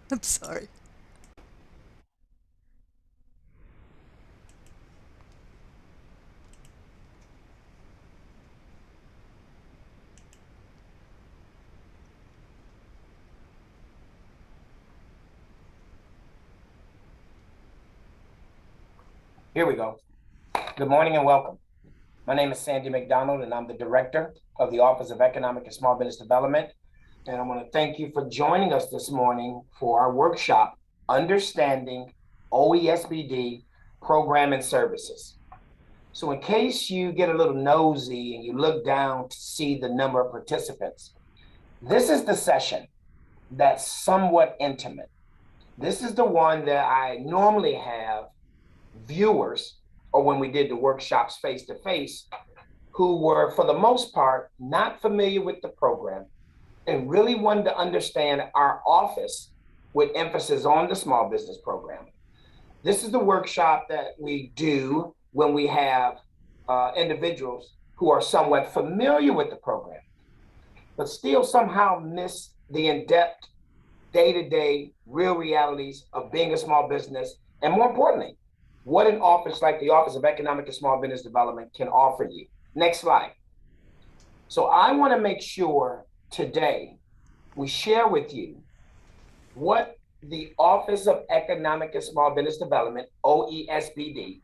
I'm sorry. Here we go. Good morning and welcome. My name is Sandy McDonald, and I'm the Director of the Office of Economic and Small Business Development. And I want to thank you for joining us this morning for our workshop, Understanding OESBD Program and Services. So in case you get a little nosy and you look down to see the number of participants, this is the session that's somewhat intimate. This is the one that I normally have viewers, or when we did the workshops face to face, who were, for the most part, not familiar with the program and really wanted to understand our office with emphasis on the small business program. This is the workshop that we do when we have individuals who are somewhat familiar with the program, but still somehow miss the in-depth, day-to-day real realities of being a small business, and more importantly, what an office like the Office of Economic and Small Business Development can offer you. Next slide. So I want to make sure today we share with you what the Office of Economic and Small Business Development, OESBD,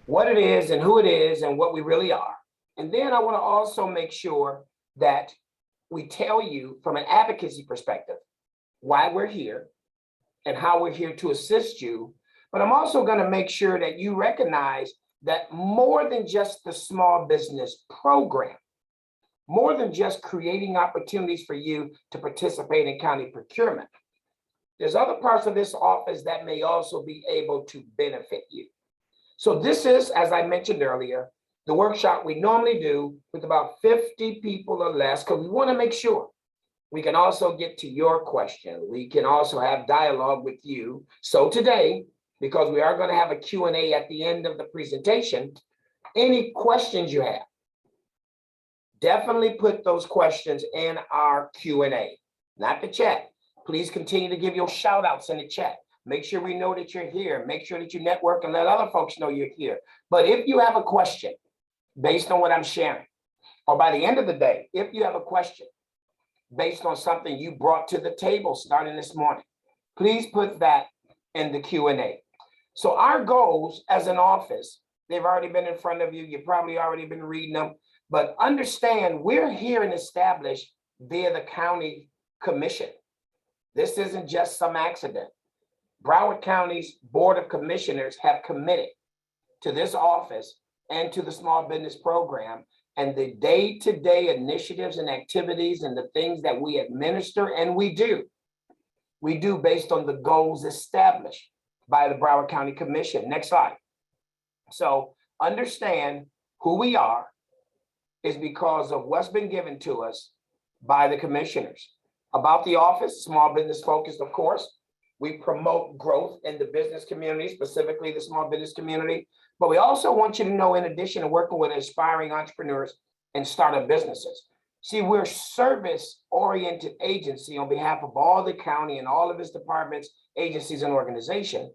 what it is and who it is and what we really are. And then I want to also make sure that we tell you from an advocacy perspective why we're here and how we're here to assist you. But I'm also going to make sure that you recognize that more than just the small business program, more than just creating opportunities for you to participate in county procurement, there's other parts of this office that may also be able to benefit you. So this is, as I mentioned earlier, the workshop we normally do with about 50 people or less, because we want to make sure we can also get to your question. We can also have dialogue with you. So today, because we are going to have a Q&A at the end of the presentation, any questions you have, definitely put those questions in our Q&A, not the chat. Please continue to give your shout outs in the chat. Make sure we know that you're here. Make sure that you network and let other folks know you're here. But if you have a question based on what I'm sharing, or by the end of the day, if you have a question based on something you brought to the table starting this morning, please put that in the Q&A. So our goals as an office, they've already been in front of you. You've probably already been reading them, but understand we're here and established via the county commission. This isn't just some accident. Broward County's Board of Commissioners have committed to this office and to the small business program, and the day-to-day initiatives and activities and the things that we administer and we do based on the goals established by the Broward County Commission. Next slide. So understand who we are is because of what's been given to us by the commissioners. About the office, small business focused, of course. We promote growth in the business community, specifically the small business community. But we also want you to know, in addition to working with aspiring entrepreneurs and startup businesses, see, we're a service-oriented agency on behalf of all the county and all of its departments, agencies, and organizations.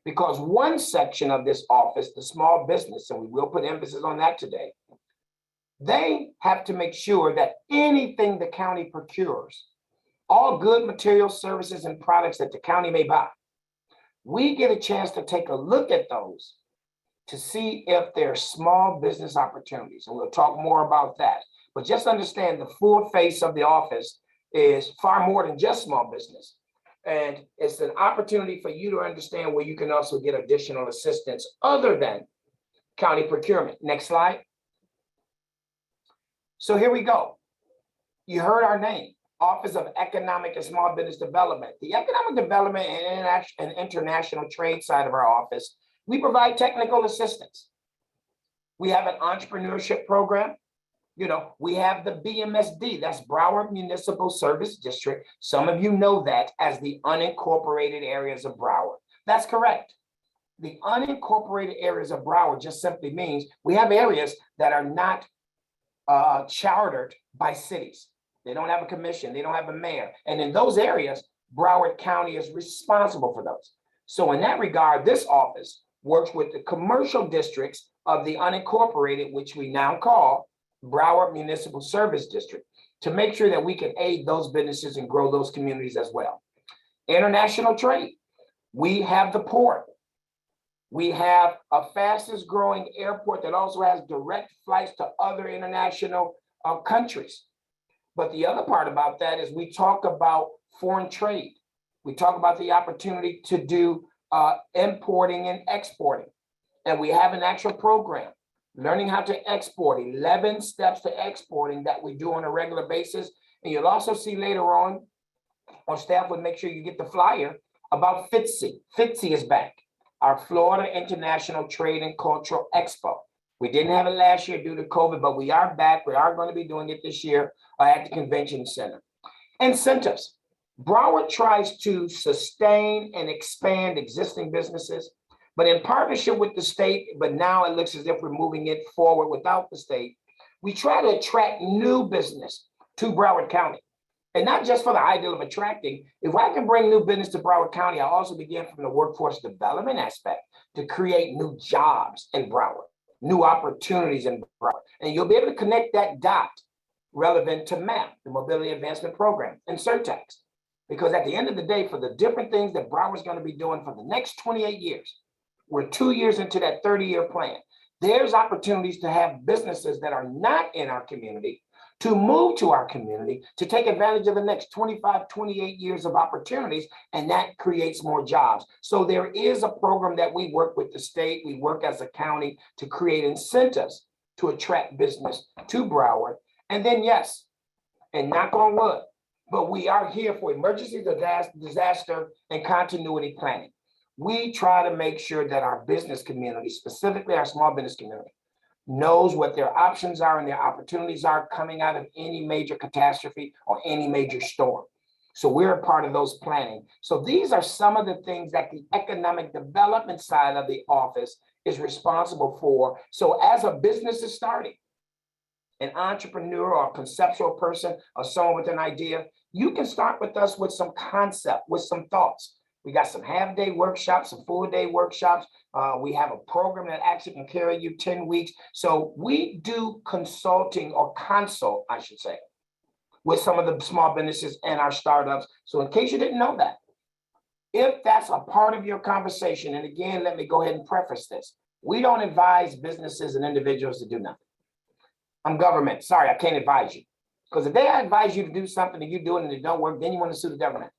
Because one section of this office, the small business, and we will put emphasis on that today, they have to make sure that anything the county procures, all good materials, services, and products that the county may buy, we get a chance to take a look at those to see if there are small business opportunities. And we'll talk more about that. But just understand the full face of the office is far more than just small business. And it's an opportunity for you to understand where you can also get additional assistance other than county procurement. Next slide. So here we go. You heard our name, Office of Economic and Small Business Development. The economic development and international trade side of our office, we provide technical assistance. We have an entrepreneurship program. We have the BMSD, that's Broward Municipal Service District. Some of you know that as the unincorporated areas of Broward. That's correct. The unincorporated areas of Broward just simply means we have areas that are not chartered by cities. They don't have a commission. They don't have a mayor. And in those areas, Broward County is responsible for those. So in that regard, this office works with the commercial districts of the unincorporated, which we now call Broward Municipal Service District, to make sure that we can aid those businesses and grow those communities as well. International trade. We have the port. We have a fastest growing airport that also has direct flights to other international countries. But the other part about that is we talk about foreign trade. We talk about the opportunity to do importing and exporting. And we have an actual program, learning how to export, 11 steps to exporting that we do on a regular basis. And you'll also see later on, our staff would make sure you get the flyer about FITSE. FITSE is back, our Florida International Trade and Cultural Expo. We didn't have it last year due to COVID, but we are back. We are going to be doing it this year at the convention center. Incentives. Broward tries to sustain and expand existing businesses, but in partnership with the state, but now it looks as if we're moving it forward without the state, we try to attract new business to Broward County. And not just for the ideal of attracting. If I can bring new business to Broward County, I also begin from the workforce development aspect to create new jobs in Broward, new opportunities in Broward. And you'll be able to connect that dot relevant to MAP, the Mobility Advancement Program, and surtax. Because at the end of the day, for the different things that Broward's going to be doing for the next 28 years, we're 2 years into that 30-year plan. There's opportunities to have businesses that are not in our community to move to our community, to take advantage of the next 25, 28 years of opportunities, and that creates more jobs. So there is a program that we work with the state, we work as a county to create incentives to attract business to Broward. And then yes, and knock on wood, but we are here for emergency disaster and continuity planning. We try to make sure that our business community, specifically our small business community, knows what their options are and their opportunities are coming out of any major catastrophe or any major storm. So we're a part of those planning. So these are some of the things that the economic development side of the office is responsible for. So as a business is starting, an entrepreneur or a conceptual person or someone with an idea, you can start with us with some concept, with some thoughts. We got some half-day workshops, some full-day workshops. We have a program that actually can carry you 10 weeks. So we do consulting or consult, I should say, with some of the small businesses and our startups. So in case you didn't know that, if that's a part of your conversation, and again, let me go ahead and preface this. We don't advise businesses and individuals to do nothing. I'm government. Sorry, I can't advise you. Because if they advise you to do something and you do it and it don't work, then you want to sue the government.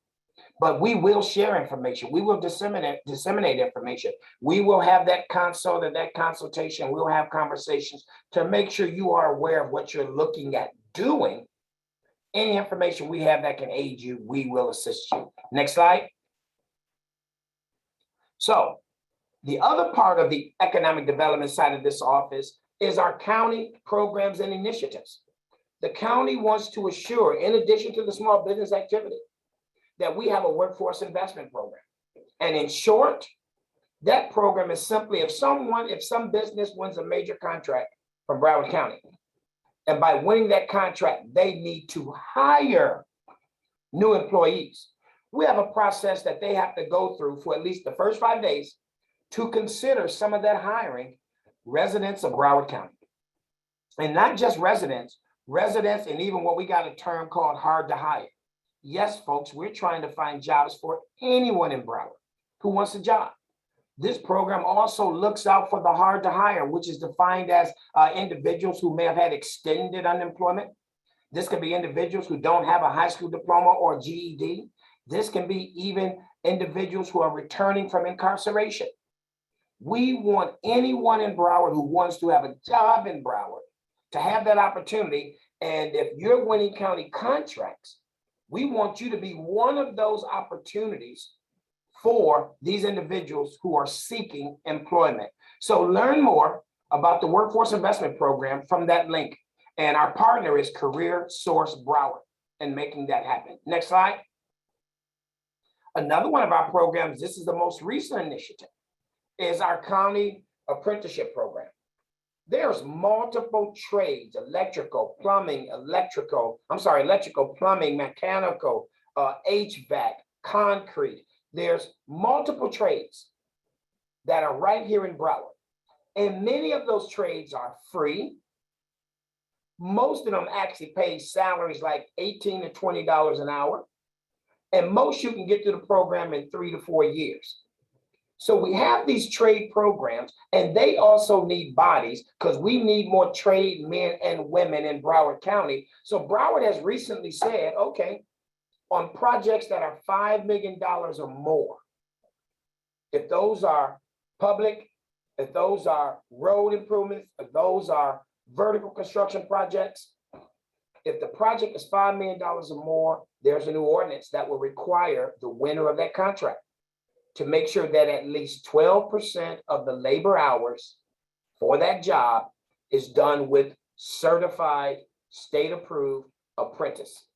But we will share information. We will disseminate information. We will have that consult and that consultation. We'll have conversations to make sure you are aware of what you're looking at doing. Any information we have that can aid you, we will assist you. Next slide. So the other part of the economic development side of this office is our county programs and initiatives. The county wants to assure, in addition to the small business activity, that we have a workforce investment program. And in short, that program is simply if some business wins a major contract from Broward County, and by winning that contract, they need to hire new employees. We have a process that they have to go through for at least the first 5 days to consider some of that hiring residents of Broward County. And not just residents, and even what we got a term called hard to hire. Yes, folks, we're trying to find jobs for anyone in Broward who wants a job. This program also looks out for the hard to hire, which is defined as individuals who may have had extended unemployment. This could be individuals who don't have a high school diploma or GED. This can be even individuals who are returning from incarceration. We want anyone in Broward who wants to have a job in Broward to have that opportunity. And if you're winning county contracts, we want you to be one of those opportunities for these individuals who are seeking employment. So learn more about the Workforce Investment Program from that link. And our partner is Career Source Broward and making that happen. Next slide. Another one of our programs, this is the most recent initiative, is our county apprenticeship program. There's multiple trades, electrical, plumbing, mechanical, HVAC, concrete. There's multiple trades that are right here in Broward. And many of those trades are free. Most of them actually pay salaries like $18 to $20 an hour. And most you can get through the program in 3 to 4 years. So we have these trade programs, and they also need bodies because we need more trade men and women in Broward County. So Broward has recently said, okay, on projects that are $5 million or more, if those are public, if those are road improvements, if those are vertical construction projects, if the project is $5 million or more, there's a new ordinance that will require the winner of that contract to make sure that at least 12% of the labor hours for that job is done with certified, state-approved apprentice.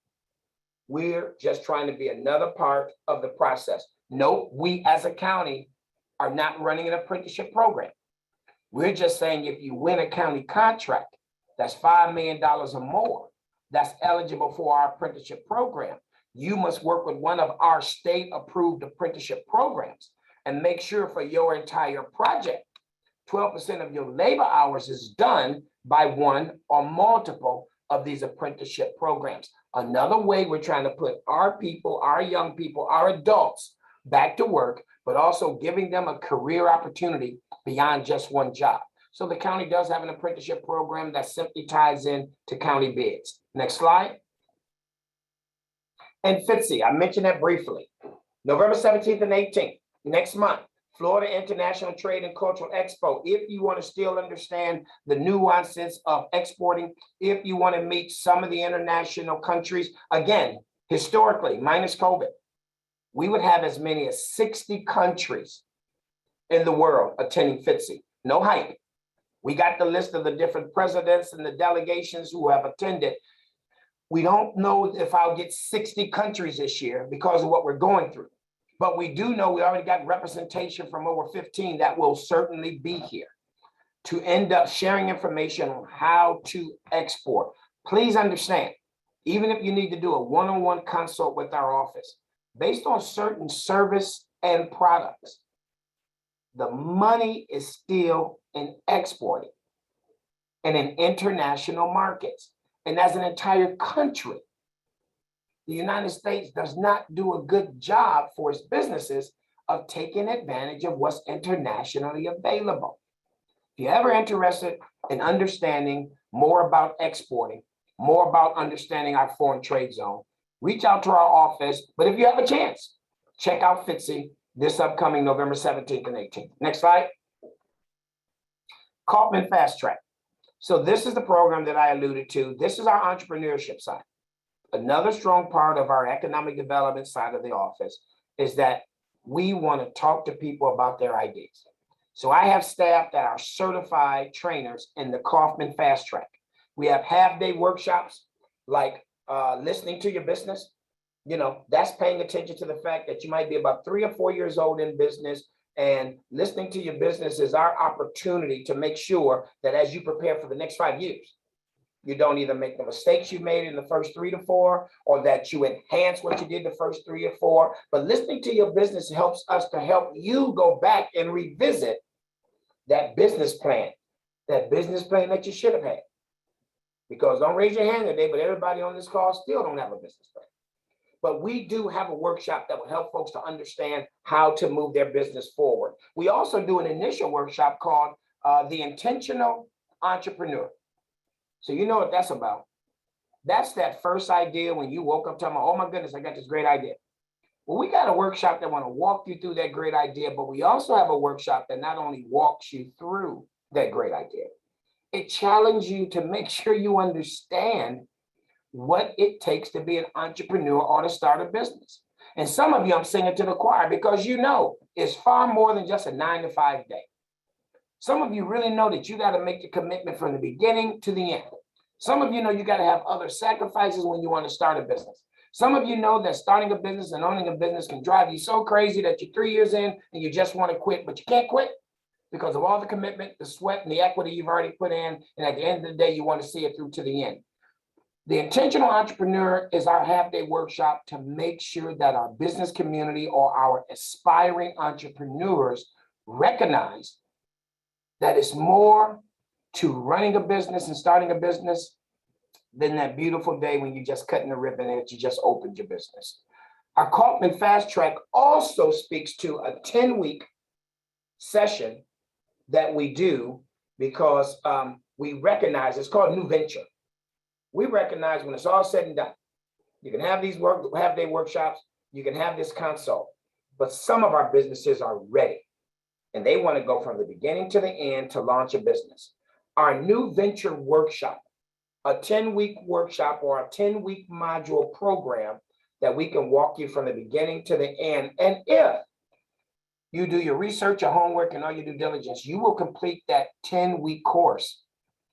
We're just trying to be another part of the process. No, we as a county are not running an apprenticeship program. We're just saying if you win a county contract that's $5 million or more, that's eligible for our apprenticeship program, you must work with one of our state-approved apprenticeship programs and make sure for your entire project, 12% of your labor hours is done by one or multiple of these apprenticeship programs. Another way we're trying to put our people, our young people, our adults back to work, but also giving them a career opportunity beyond just one job. So the county does have an apprenticeship program that simply ties in to county bids. Next slide. And FITSE, I mentioned that briefly. November 17th and 18th, next month, Florida International Trade and Cultural Expo. If you want to still understand the nuances of exporting, if you want to meet some of the international countries, again, historically, minus COVID, we would have as many as 60 countries in the world attending FITSE. No hype. We got the list of the different presidents and the delegations who have attended. We don't know if I'll get 60 countries this year because of what we're going through. But we do know we already got representation from over 15 that will certainly be here to end up sharing information on how to export. Please understand, even if you need to do a one-on-one consult with our office, based on certain service and products, the money is still in exporting and in international markets. And as an entire country, the United States does not do a good job for its businesses of taking advantage of what's internationally available. If you're ever interested in understanding more about exporting, more about understanding our foreign trade zone, reach out to our office. But if you have a chance, check out FITSE this upcoming November 17th and 18th. Next slide. Kaufman Fast Track. So this is the program that I alluded to. This is our entrepreneurship side. Another strong part of our economic development side of the office is that we want to talk to people about their ideas. So I have staff that are certified trainers in the Kaufman Fast Track. We have half-day workshops like listening to your business. You know, that's paying attention to the fact that you might be about 3 or 4 years old in business, and listening to your business is our opportunity to make sure that as you prepare for the next 5 years, you don't either make the mistakes you made in the first 3 to 4, or that you enhance what you did the first 3 or 4. But listening to your business helps us to help you go back and revisit that business plan that you should have had. Because don't raise your hand today, but everybody on this call still don't have a business plan. But we do have a workshop that will help folks to understand how to move their business forward. We also do an initial workshop called the Intentional Entrepreneur. So you know what that's about. That's that first idea when you woke up telling me, oh my goodness, I got this great idea. Well, we got a workshop that want to walk you through that great idea, but we also have a workshop that not only walks you through that great idea, it challenges you to make sure you understand what it takes to be an entrepreneur or to start a business. And some of you, I'm singing to the choir because you know it's far more than just a 9-to-5 day. Some of you really know that you got to make the commitment from the beginning to the end. Some of you know you got to have other sacrifices when you want to start a business. Some of you know that starting a business and owning a business can drive you so crazy that you're 3 years in and you just want to quit, but you can't quit because of all the commitment, the sweat, and the equity you've already put in. And at the end of the day, you want to see it through to the end. The intentional entrepreneur is our half-day workshop to make sure that our business community or our aspiring entrepreneurs recognize that it's more to running a business and starting a business than that beautiful day when you're just cutting the ribbon and you just opened your business. Our Kaufman Fast Track also speaks to a 10-week session that we do because we recognize it's called New Venture. We recognize when it's all said and done, you can have these half-day workshops, you can have this consult, but some of our businesses are ready and they want to go from the beginning to the end to launch a business. Our New Venture workshop, a 10-week workshop or a 10-week module program that we can walk you from the beginning to the end. And if you do your research, your homework, and all your due diligence, you will complete that 10-week course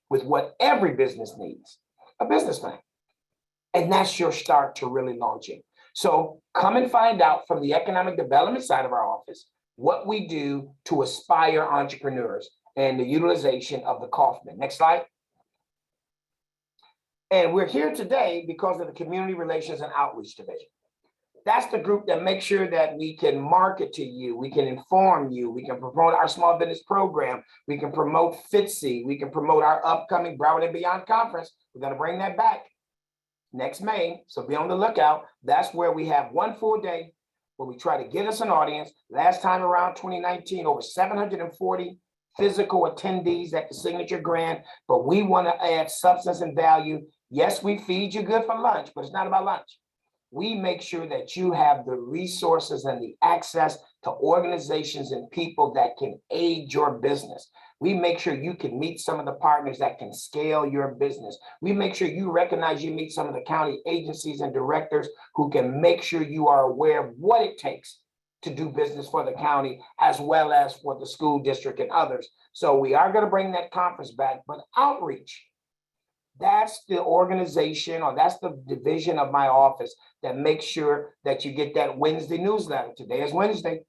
with what every business needs, a business plan. And that's your start to really launching. So come and find out from the economic development side of our office what we do to aspire entrepreneurs and the utilization of the Kaufman. Next slide. And we're here today because of the Community Relations and Outreach Division. That's the group that makes sure that we can market to you, we can inform you, we can promote our small business program, we can promote FITSE, we can promote our upcoming Broward and Beyond conference. We're going to bring that back next May, so be on the lookout. That's where we have one full day where we try to get us an audience. Last time around 2019, over 740 physical attendees at the Signature Grand, but we want to add substance and value. Yes, we feed you good for lunch, but it's not about lunch. We make sure that you have the resources and the access to organizations and people that can aid your business. We make sure you can meet some of the partners that can scale your business. We make sure you recognize you meet some of the county agencies and directors who can make sure you are aware of what it takes to do business for the county, as well as for the school district and others. So we are going to bring that conference back, but outreach, that's the organization or that's the division of my office that makes sure that you get that Wednesday newsletter. Today is Wednesday.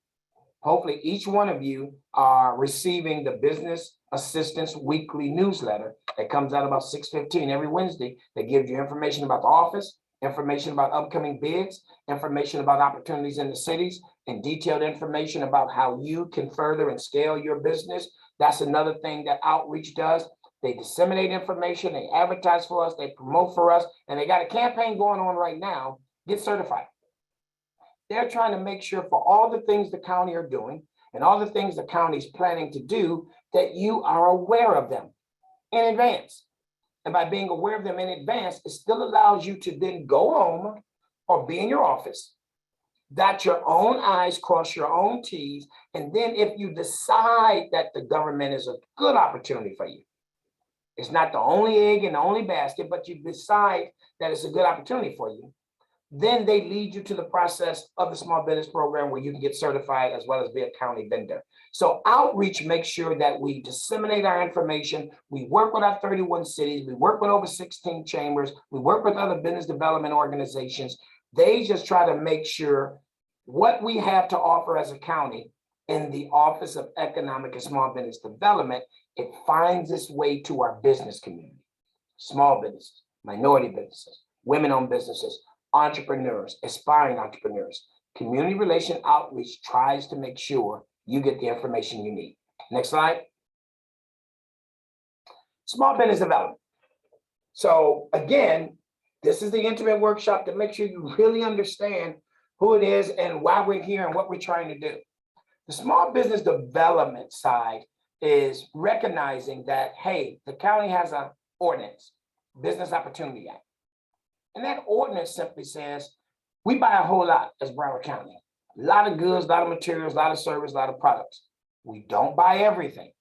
Hopefully each one of you are receiving the Business Assistance Weekly newsletter that comes out about 6:15 every Wednesday that gives you information about the office, information about upcoming bids, information about opportunities in the cities, and detailed information about how you can further and scale your business. That's another thing that outreach does. They disseminate information, they advertise for us, they promote for us, and they got a campaign going on right now, Get Certified. They're trying to make sure for all the things the county are doing and all the things the county is planning to do, that you are aware of them in advance. And by being aware of them in advance, it still allows you to then go home or be in your office, dot your own I's, cross your own T's, and then if you decide that the government is a good opportunity for you, it's not the only egg in the only basket, but you decide that it's a good opportunity for you, then they lead you to the process of the small business program where you can get certified as well as be a county vendor. So outreach makes sure that we disseminate our information. We work with our 31 cities. We work with over 16 chambers. We work with other business development organizations. They just try to make sure what we have to offer as a county in the Office of Economic and Small Business Development, it finds its way to our business community, small businesses, minority businesses, women-owned businesses, entrepreneurs, aspiring entrepreneurs. Community relation outreach tries to make sure you get the information you need. Next slide. Small business development. So again, this is the intimate workshop to make sure you really understand who it is and why we're here and what we're trying to do. The small business development side is recognizing that, hey, the county has an ordinance, Business Opportunity Act. And that ordinance simply says, we buy a whole lot as Broward County. A lot of goods, a lot of materials, a lot of service, a lot of products. We don't buy everything,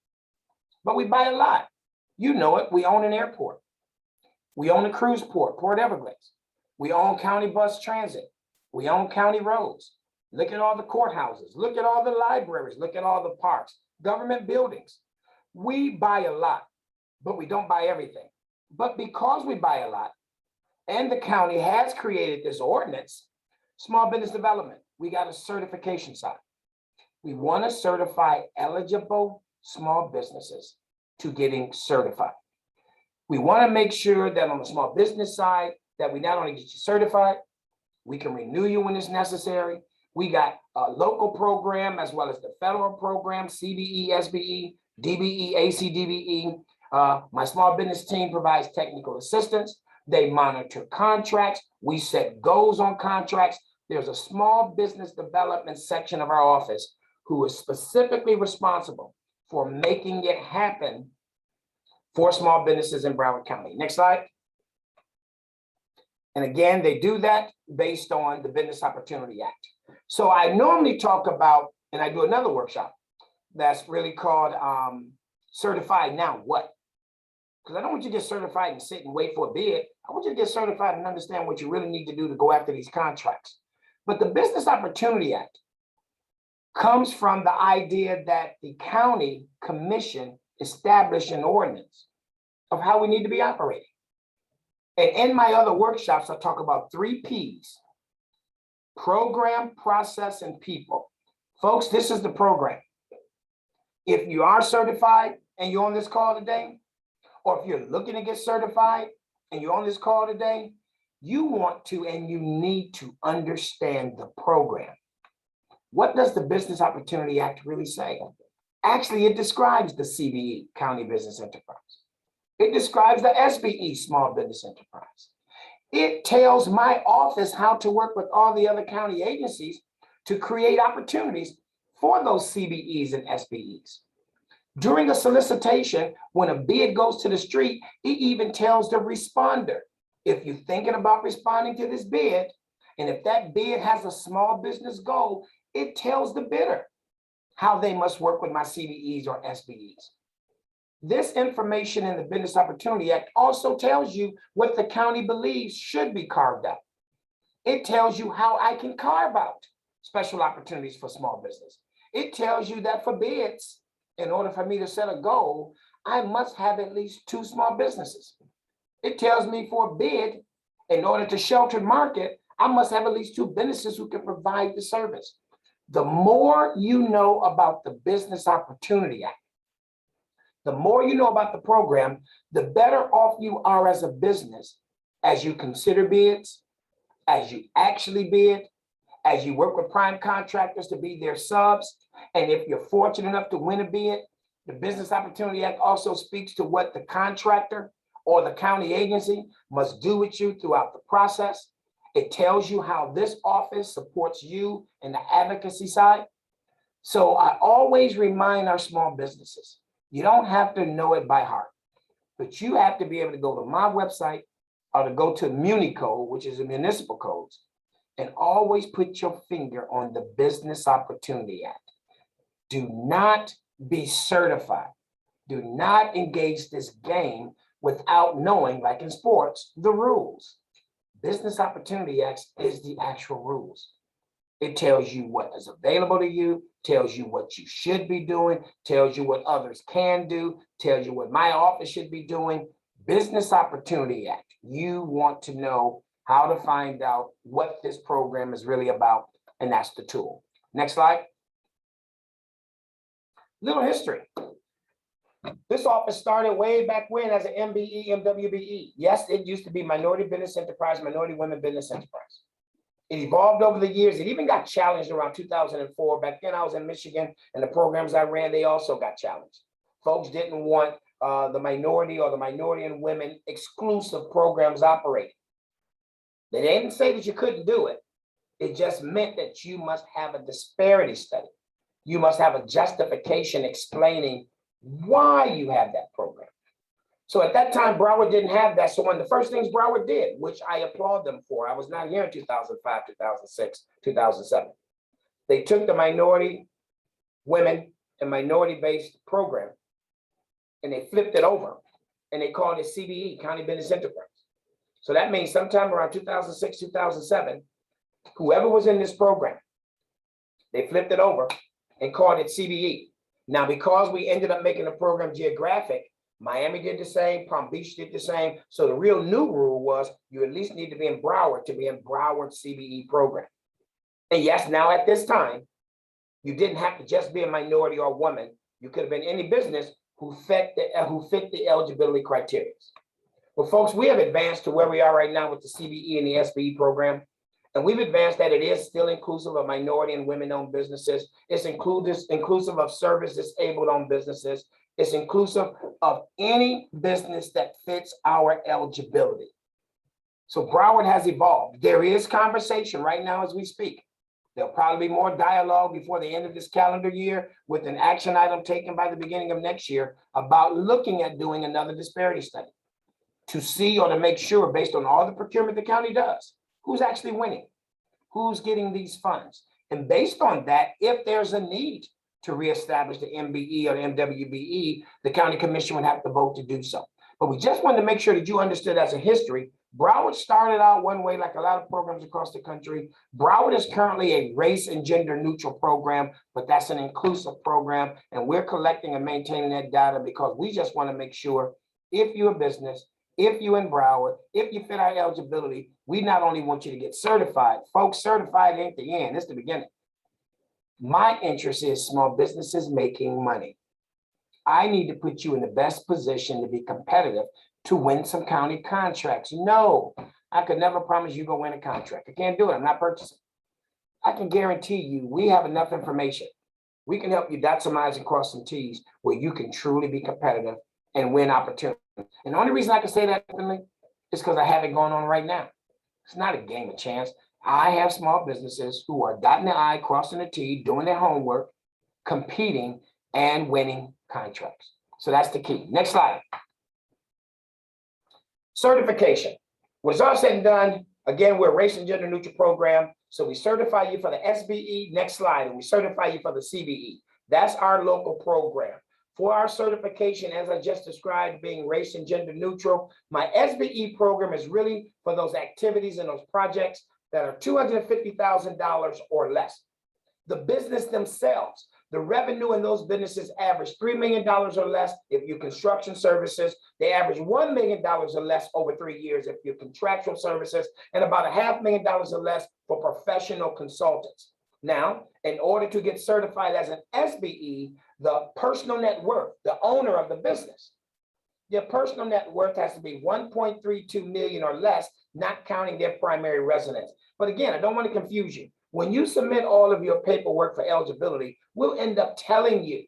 but we buy a lot. You know it, we own an airport. We own a cruise port, Port Everglades. We own county bus transit. We own county roads. Look at all the courthouses. Look at all the libraries. Look at all the parks, government buildings. We buy a lot, but we don't buy everything. But because we buy a lot, and the county has created this ordinance, small business development, we got a certification side. We want to certify eligible small businesses to getting certified. We want to make sure that on the small business side, that we not only get you certified, we can renew you when it's necessary. We got a local program as well as the federal program, CBE, SBE, DBE, ACDBE. My small business team provides technical assistance. They monitor contracts. We set goals on contracts. There's a small business development section of our office who is specifically responsible for making it happen for small businesses in Broward County. Next slide. And again, they do that based on the Business Opportunity Act. So I normally talk about, and I do another workshop that's really called Certified Now What? Because I don't want you to get certified and sit and wait for a bid. I want you to get certified and understand what you really need to do to go after these contracts. But the Business Opportunity Act comes from the idea that the county commission established an ordinance of how we need to be operating. And in my other workshops, I talk about 3 P's: program, process, and people. Folks, this is the program. If you are certified and you're on this call today, or if you're looking to get certified and you're on this call today, you want to and you need to understand the program. What does the Business Opportunity Act really say? Actually, it describes the CBE, County Business Enterprise. It describes the SBE, Small Business Enterprise. It tells my office how to work with all the other county agencies to create opportunities for those CBEs and SBEs. During a solicitation, when a bid goes to the street, it even tells the responder, if you're thinking about responding to this bid, and if that bid has a small business goal, it tells the bidder how they must work with my CBEs or SBEs. This information in the Business Opportunity Act also tells you what the county believes should be carved out. It tells you how I can carve out special opportunities for small business. It tells you that for bids, in order for me to set a goal, I must have at least 2 small businesses. It tells me for a bid, in order to shelter market, I must have at least 2 businesses who can provide the service. The more you know about the Business Opportunity Act, the more you know about the program, the better off you are as a business as you consider bids, as you actually bid, as you work with prime contractors to be their subs. And if you're fortunate enough to win a bid, the Business Opportunity Act also speaks to what the contractor or the county agency must do with you throughout the process. It tells you how this office supports you in the advocacy side. So I always remind our small businesses, you don't have to know it by heart, but you have to be able to go to my website or to go to MuniCode, which is the municipal codes, and always put your finger on the Business Opportunity Act. Do not be certified. Do not engage this game without knowing, like in sports, the rules. Business Opportunity Act is the actual rules. It tells you what is available to you, tells you what you should be doing, tells you what others can do, tells you what my office should be doing. Business Opportunity Act. You want to know how to find out what this program is really about, and that's the tool. Next slide. Little history. This office started way back when as an MBE, MWBE. Yes, it used to be Minority Business Enterprise, Minority Women Business Enterprise. It evolved over the years. It even got challenged around 2004. Back then I was in Michigan, and the programs I ran, they also got challenged. Folks didn't want the minority or the minority and women exclusive programs operating. They didn't say that you couldn't do it. It just meant that you must have a disparity study. You must have a justification explaining why you have that program. So at that time, Broward didn't have that. So one of the first things Broward did, which I applaud them for, I was not here in 2005, 2006, 2007. They took the minority, women, and minority-based program, and they flipped it over, and they called it CBE, County Business Enterprise. So that means sometime around 2006, 2007, whoever was in this program, they flipped it over and called it CBE. Now, because we ended up making the program geographic, Miami did the same, Palm Beach did the same. So the real new rule was you at least need to be in Broward to be in Broward CBE program. And yes, now at this time, you didn't have to just be a minority or woman. You could have been any business who fit the eligibility criteria. Well, folks, we have advanced to where we are right now with the CBE and the SBE program. And we've advanced that it is still inclusive of minority and women-owned businesses. It's inclusive of service disabled-owned businesses. It's inclusive of any business that fits our eligibility. So Broward has evolved. There is conversation right now as we speak. There'll probably be more dialogue before the end of this calendar year with an action item taken by the beginning of next year about looking at doing another disparity study to see or to make sure, based on all the procurement the county does, who's actually winning, who's getting these funds. And based on that, if there's a need to reestablish the MBE or the MWBE, the county commission would have to vote to do so. But we just wanted to make sure that you understood as a history, Broward started out one way, like a lot of programs across the country. Broward is currently a race and gender neutral program, but that's an inclusive program. And we're collecting and maintaining that data because we just want to make sure if you're a business, if you're in Broward, if you fit our eligibility, we not only want you to get certified. Folks, certified ain't the end, it's the beginning. My interest is small businesses making money. I need to put you in the best position to be competitive to win some county contracts. No, I could never promise you go win a contract. I can't do it. I'm not purchasing. I can guarantee you we have enough information. We can help you dot some I's and cross some T's where you can truly be competitive and win opportunities. And the only reason I can say that openly is because I have it going on right now. It's not a game of chance. I have small businesses who are dotting the I, crossing the T, doing their homework, competing and winning contracts. So that's the key. Next slide. Certification. When it's all said and done, again, we're a race and gender neutral program. So we certify you for the SBE, next slide, and we certify you for the CBE. That's our local program. For our certification, as I just described, being race and gender neutral, my SBE program is really for those activities and those projects that are $250,000 or less. The business themselves, the revenue in those businesses average $3 million or less if you construction services. They average $1 million or less over 3 years if you're contractual services, and about $500,000 or less for professional consultants. Now, in order to get certified as an SBE, the personal net worth, the owner of the business, your personal net worth has to be 1.32 million or less, not counting their primary residence. But again, I don't want to confuse you. When you submit all of your paperwork for eligibility, we'll end up telling you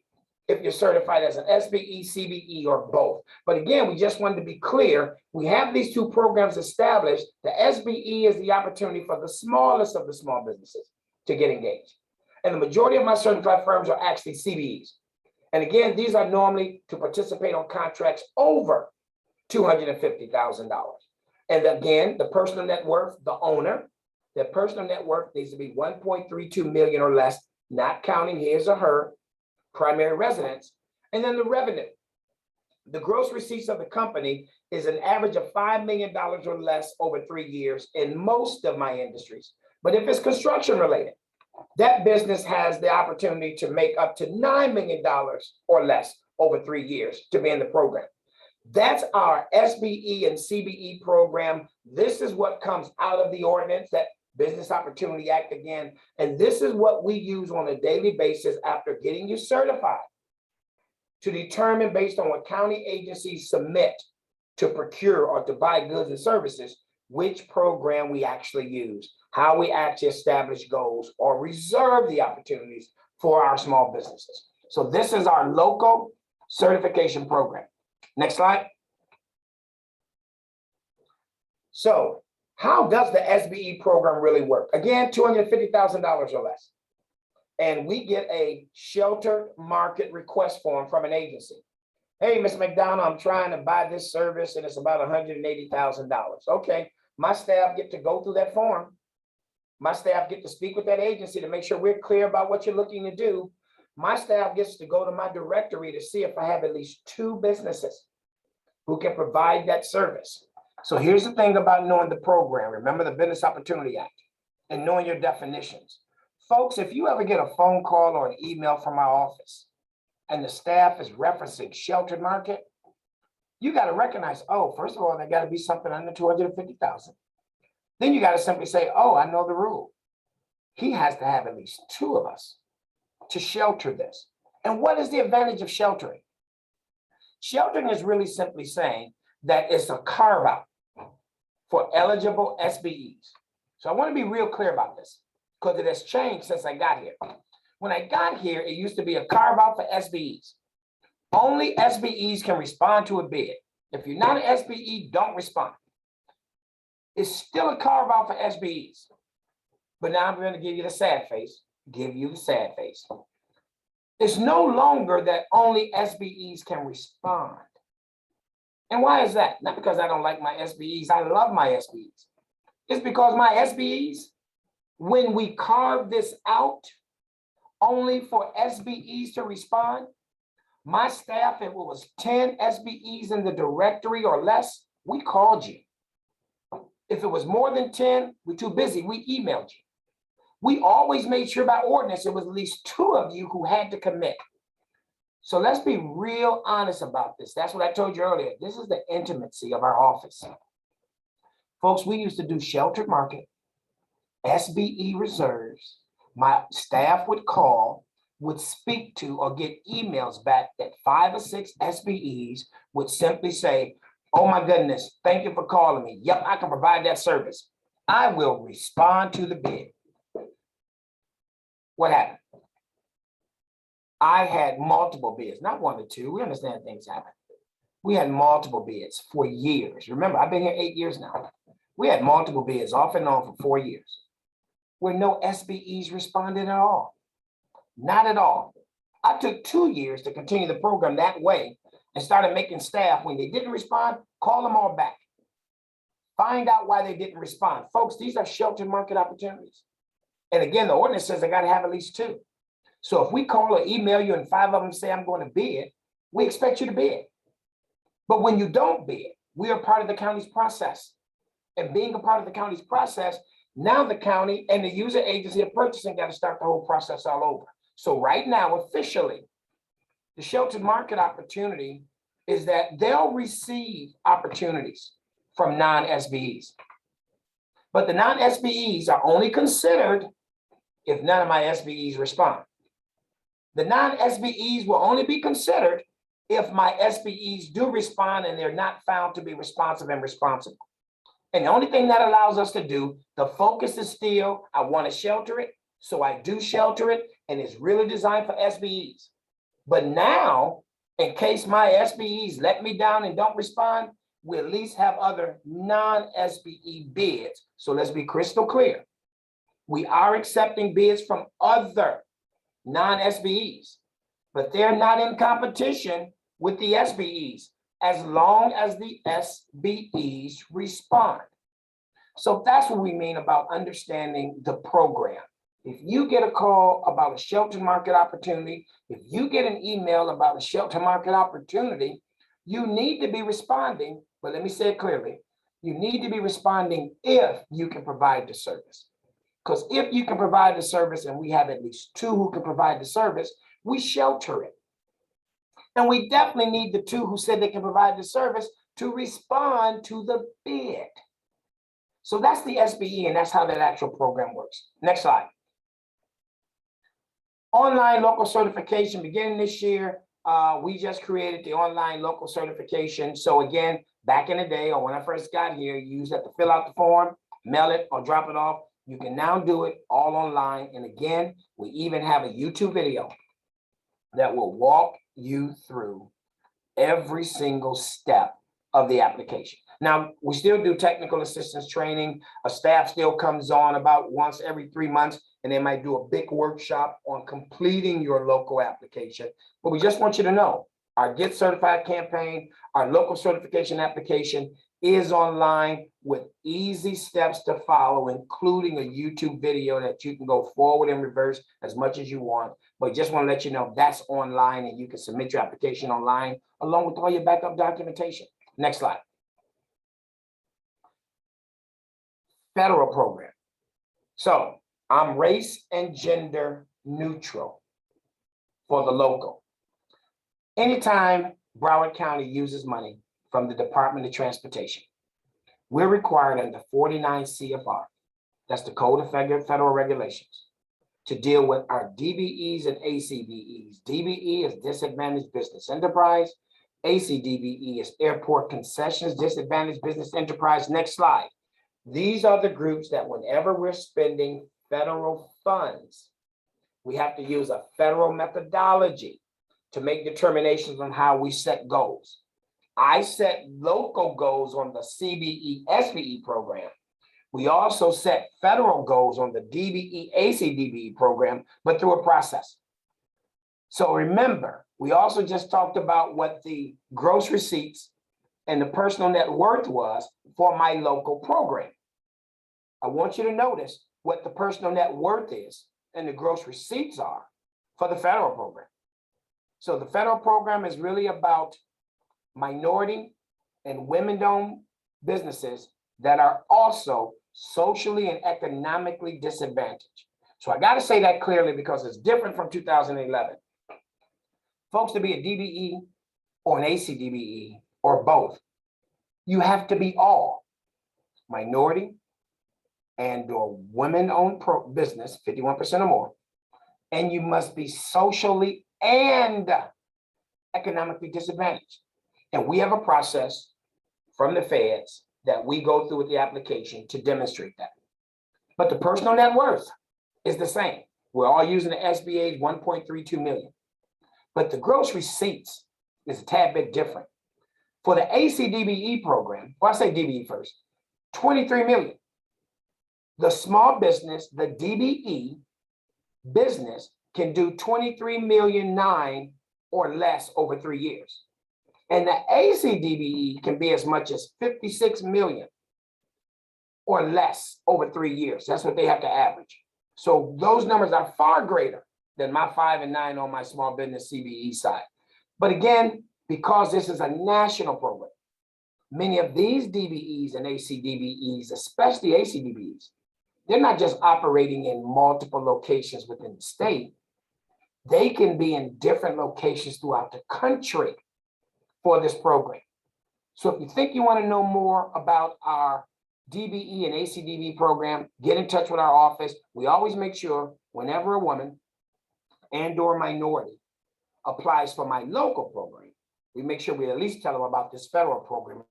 if you're certified as an SBE, CBE, or both. But again, we just wanted to be clear. We have these two programs established. The SBE is the opportunity for the smallest of the small businesses to get engaged. And the majority of my certified firms are actually CBEs. And again, these are normally to participate on contracts over $250,000. And again, the personal net worth, the owner, their personal net worth needs to be 1.32 million or less, not counting his or her primary residence. And then the revenue. The gross receipts of the company is an average of $5 million or less over 3 years in most of my industries. But if it's construction related, that business has the opportunity to make up to $9 million or less over 3 years to be in the program. That's our SBE and CBE program. This is what comes out of the ordinance, that Business Opportunity Act again. And this is what we use on a daily basis after getting you certified to determine, based on what county agencies submit to procure or to buy goods and services, which program we actually use, how we actually establish goals or reserve the opportunities for our small businesses. So this is our local certification program. Next slide. So how does the SBE program really work? Again, $250,000 or less. And we get a sheltered market request form from an agency. Hey, Ms. McDonald, I'm trying to buy this service and it's about $180,000. Okay, my staff get to go through that form. My staff get to speak with that agency to make sure we're clear about what you're looking to do. My staff gets to go to my directory to see if I have at least 2 businesses who can provide that service. So here's the thing about knowing the program. Remember the Business Opportunity Act and knowing your definitions. Folks, if you ever get a phone call or an email from our office and the staff is referencing sheltered market, you got to recognize, oh, first of all, there got to be something under 250,000. Then you got to simply say, oh, I know the rule. He has to have at least 2 of us to shelter this. And what is the advantage of sheltering? Sheltering is really simply saying that it's a carve out for eligible SBEs. So I want to be real clear about this because it has changed since I got here. When I got here, it used to be a carve out for SBEs. Only SBEs can respond to a bid. If you're not an SBE, don't respond. It's still a carve out for SBEs. But now I'm going to give you the sad face. It's no longer that only SBEs can respond. And why is that? Not because I don't like my SBEs. I love my SBEs. It's because my SBEs, when we carve this out only for SBEs to respond, my staff, if it was 10 SBEs in the directory or less, we called you. If it was more than 10, we're too busy, we emailed you. We always made sure by ordinance it was at least 2 of you who had to commit. So let's be real honest about this. That's what I told you earlier. This is the intimacy of our office. Folks, we used to do sheltered market, SBE reserves. My staff would call, would speak to, or get emails back that 5 or 6 SBEs would simply say, oh my goodness, thank you for calling me. Yep, I can provide that service. I will respond to the bid. What happened? I had multiple bids, not 1 or 2. We understand things happen. We had multiple bids for years. Remember, I've been here 8 years now. We had multiple bids off and on for 4 years where no SBEs responded at all. Not at all. I took 2 years to continue the program that way and started making staff, when they didn't respond, call them all back. Find out why they didn't respond. Folks, these are sheltered market opportunities. And again, the ordinance says I got to have at least 2. So if we call or email you and 5 of them say I'm going to bid, we expect you to bid. But when you don't bid, we are part of the county's process. And being a part of the county's process, now the county and the user agency of purchasing got to start the whole process all over. So right now, officially, the sheltered market opportunity is that they'll receive opportunities from non-SBEs. But the non-SBEs are only considered if none of my SBEs respond. The non-SBEs will only be considered if my SBEs do respond and they're not found to be responsive and responsible. And the only thing that allows us to do, the focus is still, I want to shelter it, so I do shelter it, and it's really designed for SBEs. But now, in case my SBEs let me down and don't respond, we at least have other non-SBE bids. So let's be crystal clear. We are accepting bids from other non-SBEs, but they're not in competition with the SBEs as long as the SBEs respond. So that's what we mean about understanding the program. If you get a call about a shelter market opportunity, if you get an email about a shelter market opportunity, you need to be responding, but let me say it clearly, you need to be responding if you can provide the service. Because if you can provide the service, and we have at least 2 who can provide the service, we shelter it. And we definitely need the 2 who said they can provide the service to respond to the bid. So that's the SBE, and that's how that actual program works. Next slide. Online local certification beginning this year. We just created the online local certification. So again, back in the day, or when I first got here, you used to have to fill out the form, mail it, or drop it off. You can now do it all online. And again, we even have a YouTube video that will walk you through every single step of the application. Now, we still do technical assistance training. A staff still comes on about once every 3 months, and they might do a big workshop on completing your local application. But we just want you to know, our Get Certified campaign, our local certification application is online with easy steps to follow, including a YouTube video that you can go forward and reverse as much as you want. But just want to let you know that's online, and you can submit your application online along with all your backup documentation. Next slide. Federal program. So I'm race and gender neutral for the local. Anytime Broward County uses money from the Department of Transportation, we're required under 49 CFR, that's the Code of Federal Regulations, to deal with our DBEs and ACBEs. DBE is Disadvantaged Business Enterprise. ACDBE is Airport Concessions, Disadvantaged Business Enterprise. Next slide. These are the groups that whenever we're spending federal funds, we have to use a federal methodology to make determinations on how we set goals. I set local goals on the CBE SBE program. We also set federal goals on the DBE ACDBE program, but through a process. So remember, we also just talked about what the gross receipts and the personal net worth was for my local program. I want you to notice what the personal net worth is and the gross receipts are for the federal program. So the federal program is really about minority and women-owned businesses that are also socially and economically disadvantaged. So I got to say that clearly because it's different from 2011. Folks, to be a DBE or an ACDBE or both, you have to be all minority and or women-owned business, 51% or more, and you must be socially and economically disadvantaged. And we have a process from the feds that we go through with the application to demonstrate that. But the personal net worth is the same. We're all using the SBA's 1.32 million. But the gross receipts is a tad bit different. For the ACDBE program, well, I say DBE first, 23 million. The small business, the DBE business can do 23,000,009 or less over 3 years. And the ACDBE can be as much as 56 million or less over 3 years. That's what they have to average. So those numbers are far greater than my 5 and 9 on my small business CBE side. But again, because this is a national program, many of these DBEs and ACDBEs, especially ACDBEs, they're not just operating in multiple locations within the state. They can be in different locations throughout the country for this program. So if you think you want to know more about our DBE and ACDB program, get in touch with our office. We always make sure whenever a woman and or minority applies for my local program, we make sure we at least tell them about this federal program.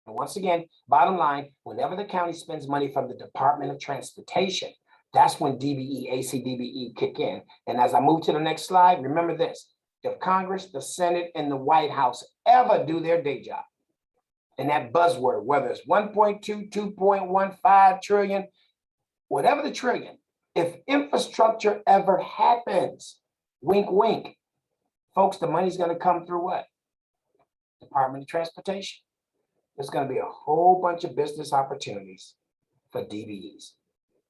And once again, bottom line, whenever the county spends money from the Department of Transportation, that's when DBE, ACDBE kick in. And as I move to the next slide, remember this: if Congress, the Senate, and the White House ever do their day job, and that buzzword, whether it's 1.2, 2.15 trillion, whatever the trillion, if infrastructure ever happens, wink, wink, folks, the money's going to come through what? Department of Transportation. There's going to be a whole bunch of business opportunities for DBEs.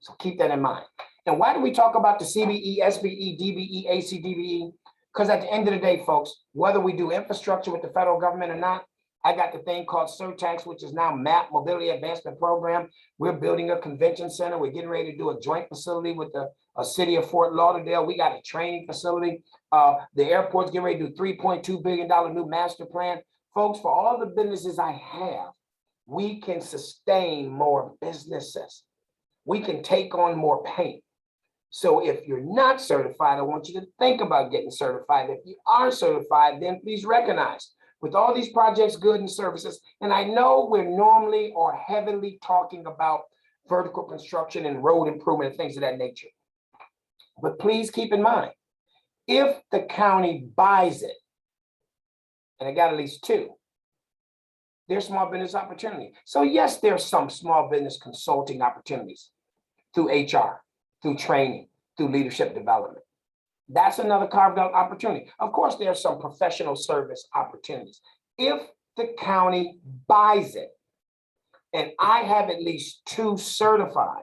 So keep that in mind. And why do we talk about the CBE, SBE, DBE, ACDBE? Because at the end of the day, folks, whether we do infrastructure with the federal government or not, I got the thing called surtax, which is now MAP, Mobility Advancement Program. We're building a convention center. We're getting ready to do a joint facility with the city of Fort Lauderdale. We got a training facility. The airport's getting ready to do $3.2 billion new master plan. Folks, for all the businesses I have, we can sustain more businesses. We can take on more paint. So if you're not certified, I want you to think about getting certified. If you are certified, then please recognize with all these projects, goods, and services, and I know we're normally or heavily talking about vertical construction and road improvement and things of that nature. But please keep in mind, if the county buys it, and I got at least 2, there's small business opportunity. So yes, there's some small business consulting opportunities through HR, through training, through leadership development. That's another carved out opportunity. Of course, there are some professional service opportunities. If the county buys it, and I have at least 2 certified,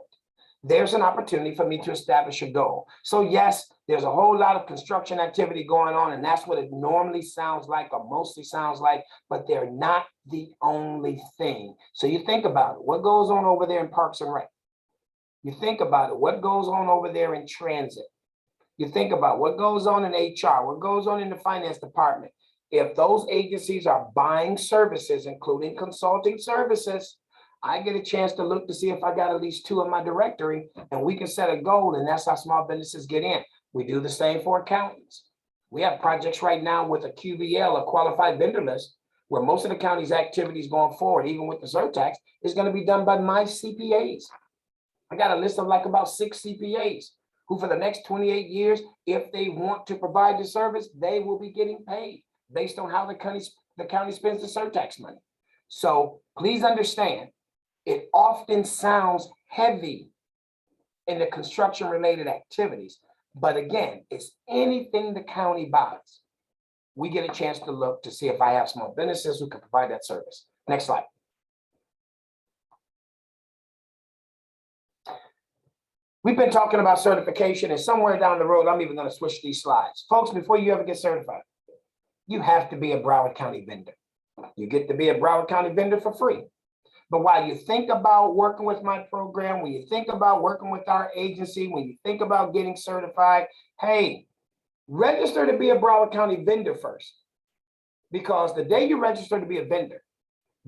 there's an opportunity for me to establish a goal. So yes, there's a whole lot of construction activity going on, and that's what it normally sounds like or mostly sounds like, but they're not the only thing. So you think about it, what goes on over there in Parks and Rec? You think about it, what goes on over there in transit? You think about what goes on in HR, what goes on in the finance department. If those agencies are buying services, including consulting services, I get a chance to look to see if I got at least 2 in my directory, and we can set a goal, and that's how small businesses get in. We do the same for accountants. We have projects right now with a QVL, a qualified vendor list, where most of the county's activities going forward, even with the surtax, is going to be done by my CPAs. I got a list of like about 6 CPAs who for the next 28 years, if they want to provide the service, they will be getting paid based on how the county spends the surtax money. So please understand, it often sounds heavy in the construction related activities. But again, it's anything the county buys. We get a chance to look to see if I have small businesses who can provide that service. Next slide. We've been talking about certification, and somewhere down the road, I'm even going to switch these slides. Folks, before you ever get certified, you have to be a Broward County vendor. You get to be a Broward County vendor for free. But while you think about working with my program, when you think about working with our agency, when you think about getting certified, hey, register to be a Broward County vendor first. Because the day you register to be a vendor,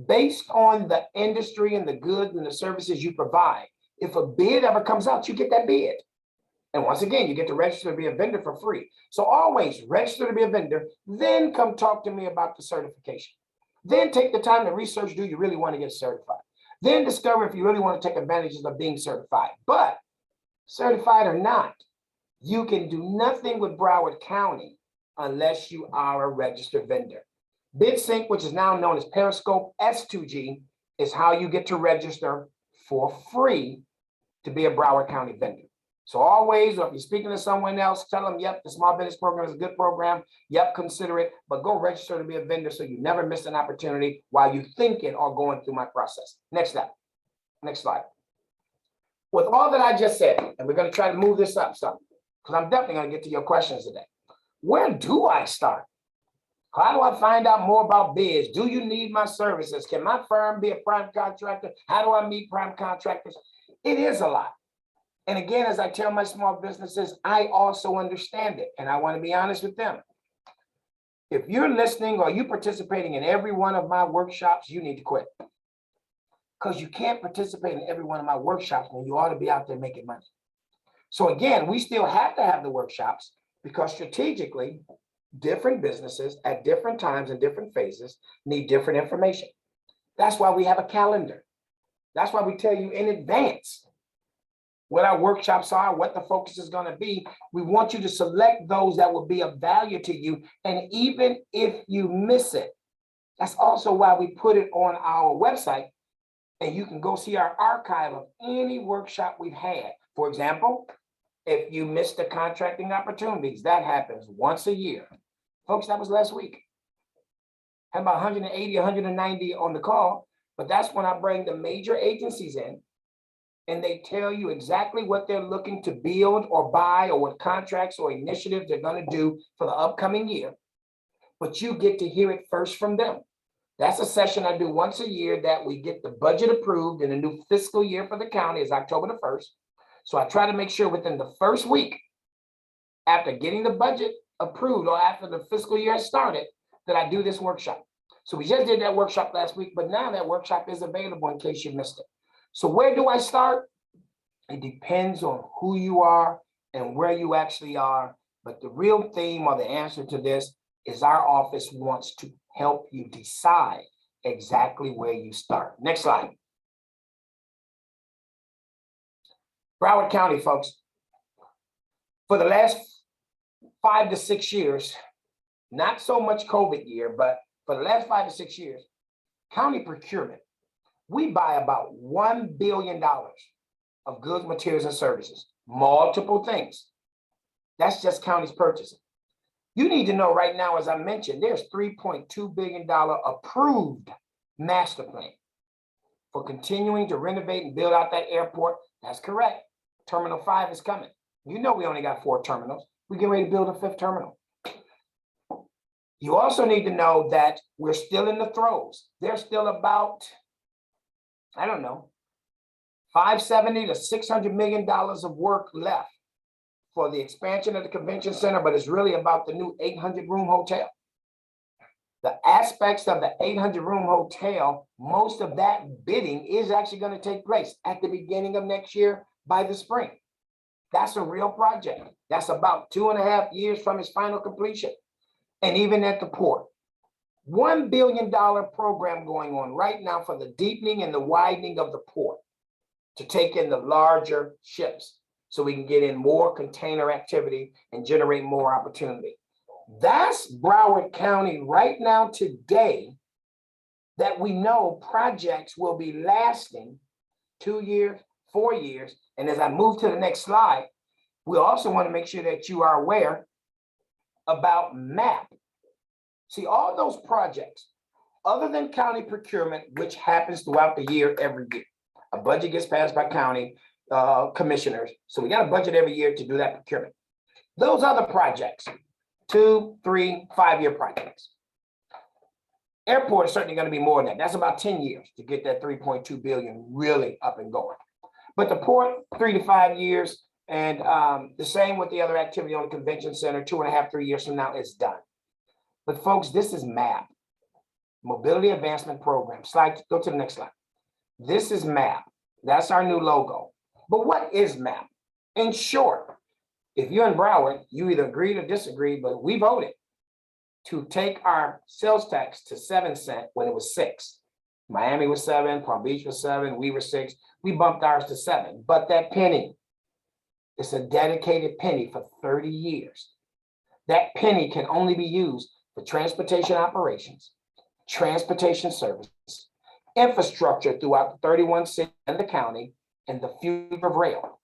based on the industry and the goods and the services you provide, if a bid ever comes out, you get that bid. And once again, you get to register to be a vendor for free. So always register to be a vendor, then come talk to me about the certification. Then take the time to research, do you really want to get certified? Then discover if you really want to take advantages of being certified. But certified or not, you can do nothing with Broward County unless you are a registered vendor. BidSync, which is now known as Periscope S2G, is how you get to register for free to be a Broward County vendor. So always, or if you're speaking to someone else, tell them, yep, the small business program is a good program. Yep, consider it, but go register to be a vendor so you never miss an opportunity while you're thinking or going through my process. Next slide. Next slide. With all that I just said, and we're going to try to move this up some, because I'm definitely going to get to your questions today. Where do I start? How do I find out more about bids? Do you need my services? Can my firm be a prime contractor? How do I meet prime contractors? It is a lot. And again, as I tell my small businesses, I also understand it. And I want to be honest with them. If you're listening or you participating in every one of my workshops, you need to quit. Because you can't participate in every one of my workshops when you ought to be out there making money. So again, we still have to have the workshops because strategically, different businesses at different times and different phases need different information. That's why we have a calendar. That's why we tell you in advance what our workshops are, what the focus is going to be. We want you to select those that will be of value to you. And even if you miss it, that's also why we put it on our website. And you can go see our archive of any workshop we've had. For example, if you missed the contracting opportunities, that happens once a year. Folks, that was last week. Had about 180, 190 on the call, but that's when I bring the major agencies in and they tell you exactly what they're looking to build or buy or what contracts or initiatives they're going to do for the upcoming year. But you get to hear it first from them. That's a session I do once a year that we get the budget approved in the new fiscal year for the county is October the 1st. So I try to make sure within the first week after getting the budget approved or after the fiscal year started that I do this workshop. So we just did that workshop last week, but now that workshop is available in case you missed it. So where do I start? It depends on who you are and where you actually are. But the real theme or the answer to this is our office wants to help you decide exactly where you start. Next slide. Broward County, folks, for the last 5 to 6 years, not so much COVID year, but for the last 5 to 6 years, county procurement, we buy about $1 billion of goods, materials, and services, multiple things. That's just county's purchasing. You need to know right now, as I mentioned, there's $3.2 billion approved master plan for continuing to renovate and build out that airport. That's correct. Terminal 5 is coming. You know we only got 4 terminals. We're getting ready to build a 5th terminal. You also need to know that we're still in the throes. There's still about, I don't know, $570 to $600 million of work left for the expansion of the convention center, but it's really about the new 800-room hotel. The aspects of the 800-room hotel, most of that bidding is actually going to take place at the beginning of next year by the spring. That's a real project. That's about 2.5 years from its final completion. And even at the port, $1 billion program going on right now for the deepening and the widening of the port to take in the larger ships so we can get in more container activity and generate more opportunity. That's Broward County right now today, that we know projects will be lasting 2 years, 4 years. And as I move to the next slide, we also want to make sure that you are aware about MAP. See, all those projects, other than county procurement, which happens throughout the year, every year, a budget gets passed by county commissioners. So we got a budget every year to do that procurement. Those other projects, 2, 3, 5-year projects. Airport is certainly going to be more than that. That's about 10 years to get that 3.2 billion really up and going. But the port, 3 to 5 years, and the same with the other activity on the convention center, 2.5, 3 years from now, it's done. But folks, this is MAP, Mobility Advancement Program. Slide, go to the next slide. This is MAP. That's our new logo. But what is MAP? In short, if you're in Broward, you either agreed or disagreed, but we voted to take our sales tax to 7 cents when it was 6. Miami was 7, Palm Beach was 7, we were 6. We bumped ours to 7. But that penny, it's a dedicated penny for 30 years. That penny can only be used for transportation operations, transportation services, infrastructure throughout the 31 cities and the county, and the future of rail.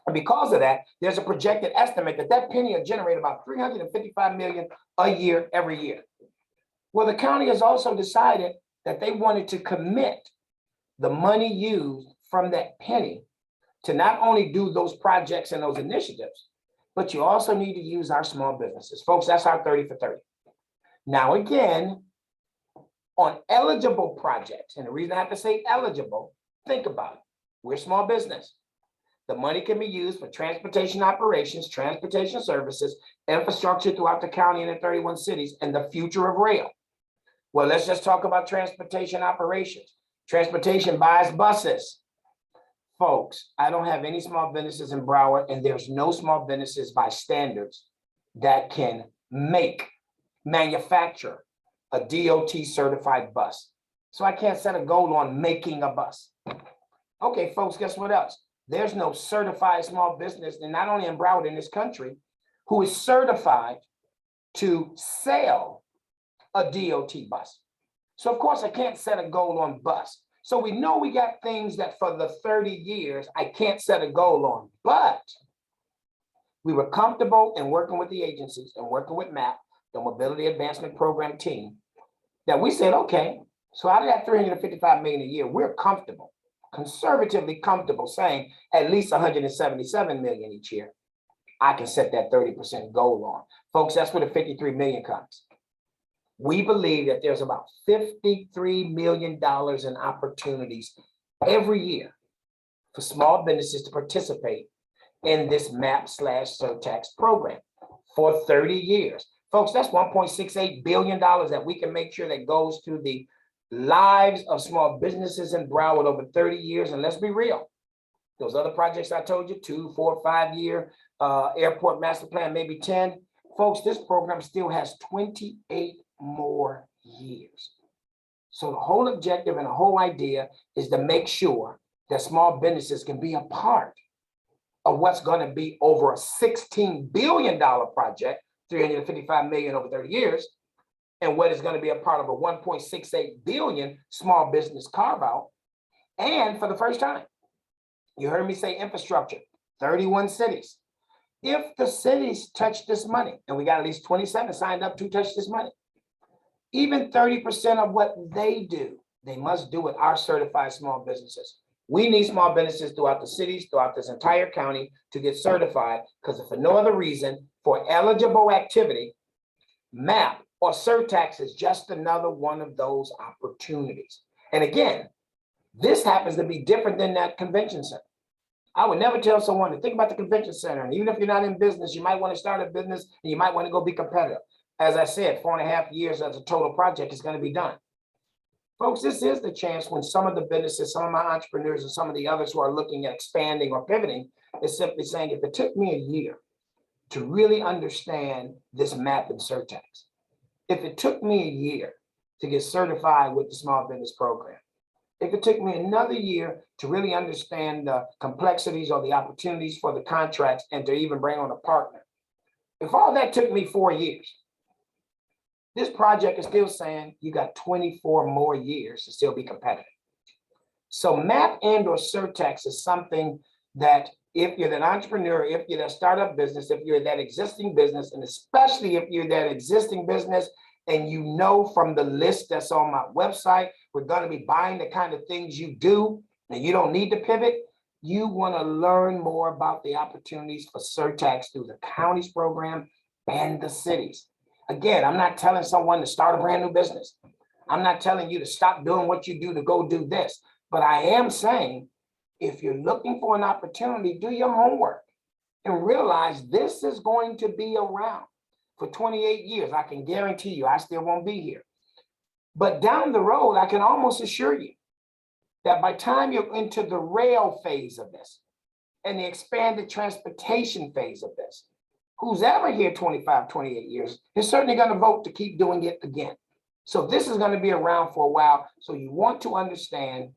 And because of that, there's a projected estimate that that penny will generate about $355 million a year, every year. Well, the county has also decided that they wanted to commit the money used from that penny to not only do those projects and those initiatives, but you also need to use our small businesses. Folks, that's our 30 for 30. Now, again, on eligible projects, and the reason I have to say eligible, think about it. We're a small business. The money can be used for transportation operations, transportation services, infrastructure throughout the county and in 31 cities, and the future of rail. Well, let's just talk about transportation operations. Transportation buys buses. Folks, I don't have any small businesses in Broward, and there's no small businesses by standards that can manufacture a DOT certified bus. So I can't set a goal on making a bus. Okay, folks, guess what else? There's no certified small business, and not only in Broward, in this country, who is certified to sell a DOT bus. So of course I can't set a goal on bus. So we know we got things that for the 30 years, I can't set a goal on, but we were comfortable in working with the agencies and working with MAP, the Mobility Advancement Program team, that we said, okay, so out of that $355 million a year, we're comfortable, conservatively comfortable saying at least $177 million each year. I can set that 30% goal on. Folks, that's where the 53 million comes. We believe that there's about $53 million in opportunities every year for small businesses to participate in this MAP/surtax program for 30 years. Folks, that's $1.68 billion that we can make sure that goes to the lives of small businesses in Broward over 30 years. And let's be real, those other projects I told you, 2, 4, 5 year airport master plan, maybe 10. Folks, this program still has 28 more years. So the whole objective and the whole idea is to make sure that small businesses can be a part of what's going to be over a $16 billion project, $355 million over 30 years, and what is going to be a part of a $1.68 billion small business carve out. And for the first time, you heard me say infrastructure, 31 cities. If the cities touch this money, and we got at least 27 signed up to touch this money, even 30% of what they do, they must do with our certified small businesses. We need small businesses throughout the cities, throughout this entire county to get certified, because if for no other reason, for eligible activity, MAP or surtax is just another one of those opportunities. And again, this happens to be different than that convention center. I would never tell someone to think about the convention center. And even if you're not in business, you might want to start a business and you might want to go be competitive. As I said, 4.5 years as a total project is going to be done. Folks, this is the chance when some of the businesses, some of my entrepreneurs and some of the others who are looking at expanding or pivoting is simply saying, if it took me a year to really understand this MAP and surtax. If it took me a year to get certified with the small business program, if it took me another year to really understand the complexities or the opportunities for the contracts and to even bring on a partner, if all that took me 4 years, this project is still saying you got 24 more years to still be competitive. So MAP and or surtax is something that if you're that entrepreneur, if you're that startup business, if you're that existing business, and especially if you're that existing business and you know from the list that's on my website, we're going to be buying the kind of things you do and you don't need to pivot, you want to learn more about the opportunities for surtax through the county's program and the cities. Again, I'm not telling someone to start a brand new business. I'm not telling you to stop doing what you do to go do this, but I am saying, if you're looking for an opportunity, do your homework and realize this is going to be around for 28 years. I can guarantee you, I still won't be here. But down the road, I can almost assure you that by the time you're into the rail phase of this and the expanded transportation phase of this, who's ever here 25, 28 years is certainly going to vote to keep doing it again. So this is going to be around for a while. So you want to understand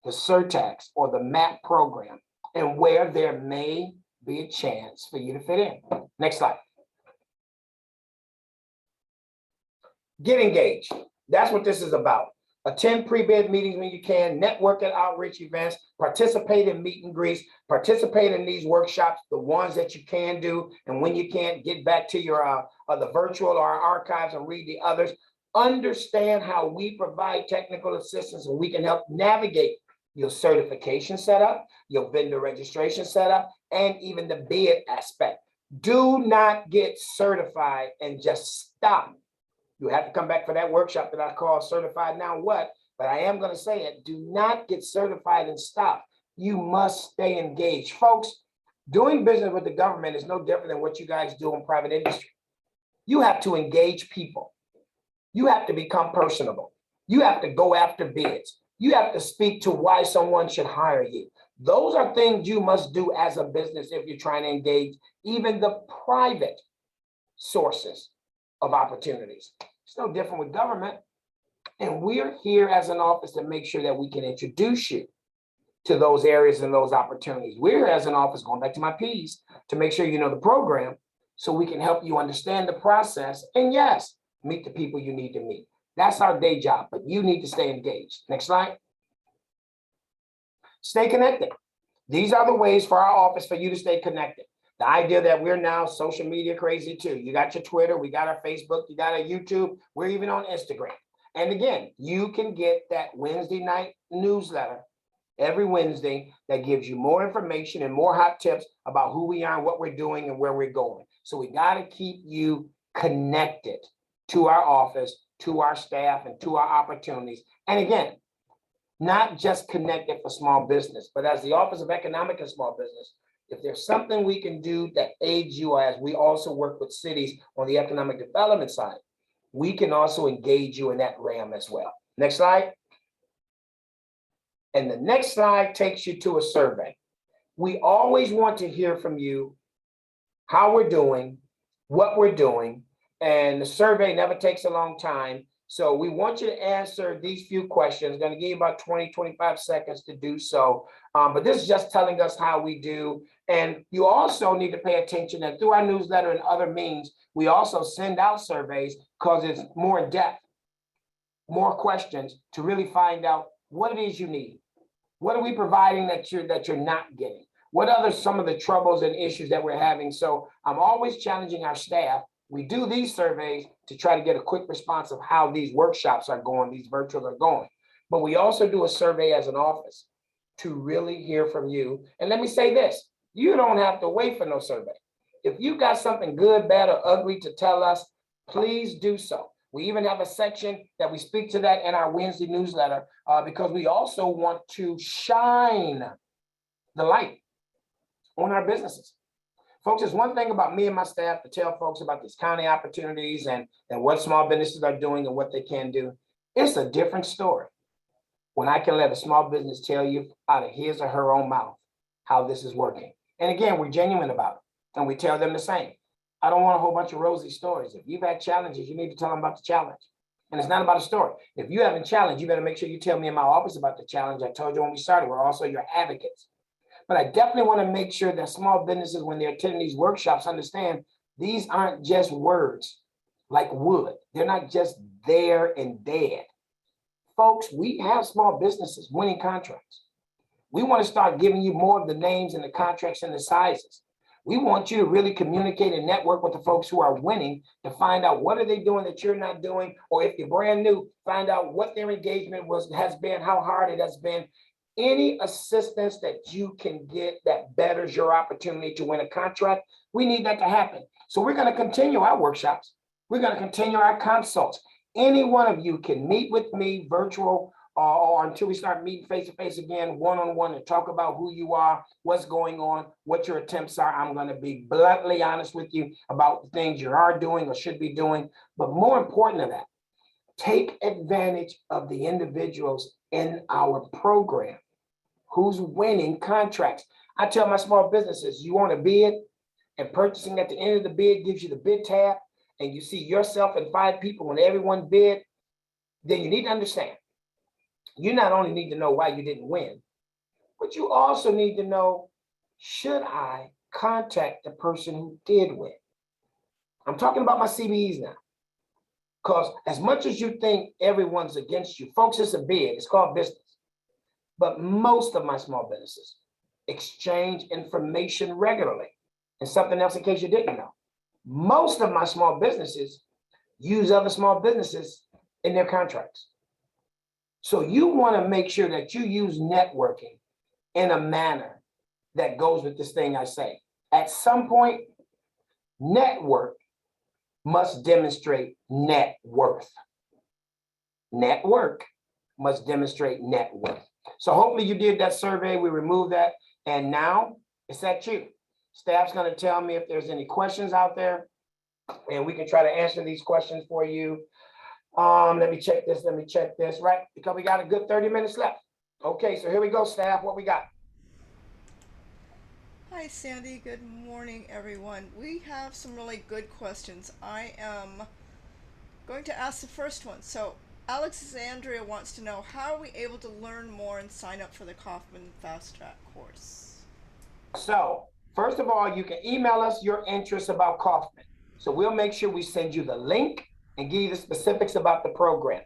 the surtax or the MAP program and where there may be a chance for you to fit in. Next slide. Get engaged. That's what this is about. Attend pre-bid meetings when you can, network at outreach events, participate in meet and greets, participate in these workshops, the ones that you can do, and when you can't, get back to your the virtual or our archives and read the others. Understand how we provide technical assistance and we can help navigate your certification setup, your vendor registration setup, and even the bid aspect. Do not get certified and just stop. You have to come back for that workshop that I call Certified Now What, but I am going to say it. Do not get certified and stop. You must stay engaged. Folks, doing business with the government is no different than what you guys do in private industry. You have to engage people. You have to become personable. You have to go after bids. You have to speak to why someone should hire you. Those are things you must do as a business if you're trying to engage even the private sources of opportunities. It's no different with government. And we're here as an office to make sure that we can introduce you to those areas and those opportunities. We're as an office, going back to my P's, to make sure you know the program so we can help you understand the process. And yes, meet the people you need to meet. That's our day job, but you need to stay engaged. Next slide. Stay connected. These are the ways for our office for you to stay connected. The idea that we're now social media crazy too. You got your Twitter, we got our Facebook, you got our YouTube, we're even on Instagram. And again, you can get that Wednesday night newsletter every Wednesday that gives you more information and more hot tips about who we are and what we're doing and where we're going. So we got to keep you connected to our office, to our staff, and to our opportunities. And again, not just connected for small business, but as the Office of Economic and Small Business, if there's something we can do that aids you, as we also work with cities on the economic development side, we can also engage you in that realm as well. Next slide. And the next slide takes you to a survey. We always want to hear from you how we're doing, what we're doing, and the survey never takes a long time. So we want you to answer these few questions. I'm going to give you about 20, 25 seconds to do so. But this is just telling us how we do. And you also need to pay attention that through our newsletter and other means, we also send out surveys because it's more in depth, more questions to really find out what it is you need. What are we providing that you're not getting? What are some of the troubles and issues that we're having? So I'm always challenging our staff. We do these surveys to try to get a quick response of how these workshops are going, these virtuals are going. But we also do a survey as an office to really hear from you. And let me say this, you don't have to wait for no survey. If you got something good, bad, or ugly to tell us, please do so. We even have a section that we speak to that in our Wednesday newsletter because we also want to shine the light on our businesses. Folks, there's one thing about me and my staff to tell folks about these county opportunities and what small businesses are doing and what they can do. It's a different story when I can let a small business tell you out of his or her own mouth how this is working. And again, we're genuine about it. And we tell them the same. I don't want a whole bunch of rosy stories. If you've had challenges, you need to tell them about the challenge. And it's not about a story. If you haven't challenged, you better make sure you tell me in my office about the challenge. I told you when we started, we're also your advocates. But I definitely want to make sure that small businesses, when they're attending these workshops, understand these aren't just words like wood. They're not just there and dead. Folks, we have small businesses winning contracts. We want to start giving you more of the names and the contracts and the sizes. We want you to really communicate and network with the folks who are winning to find out what are they doing that you're not doing, or if you're brand new, find out what their engagement has been, how hard it has been. Any assistance that you can get that betters your opportunity to win a contract, we need that to happen. So we're going to continue our workshops. We're going to continue our consults. Any one of you can meet with me virtual or until we start meeting face-to-face again, one-on-one, and talk about who you are, what's going on, what your attempts are. I'm going to be bluntly honest with you about the things you are doing or should be doing. But more important than that, take advantage of the individuals in our program who's winning contracts. I tell my small businesses, you want to bid, and purchasing at the end of the bid gives you the bid tab, and you see yourself and 5 people when everyone bid, then you need to understand, you not only need to know why you didn't win, but you also need to know, should I contact the person who did win? I'm talking about my CBEs now, because as much as you think everyone's against you, folks, it's a bid, it's called business. But most of my small businesses exchange information regularly. And something else in case you didn't know, most of my small businesses use other small businesses in their contracts. So you want to make sure that you use networking in a manner that goes with this thing I say. At some point, network must demonstrate net worth. Network must demonstrate net worth. So hopefully you did that survey, we removed that, and now it's at you. Staff's going to tell me if there's any questions out there, and we can try to answer these questions for you. Let me check this, right? Because we got a good 30 minutes left. Okay, so here we go, staff, what we got? Hi, Sandy. Good morning, everyone. We have some really good questions. I am going to ask the first one. So, Alexandria wants to know, how are we able to learn more and sign up for the Kaufman Fast Track course? So, first of all, you can email us your interests about Kauffman. So we'll make sure we send you the link and give you the specifics about the program.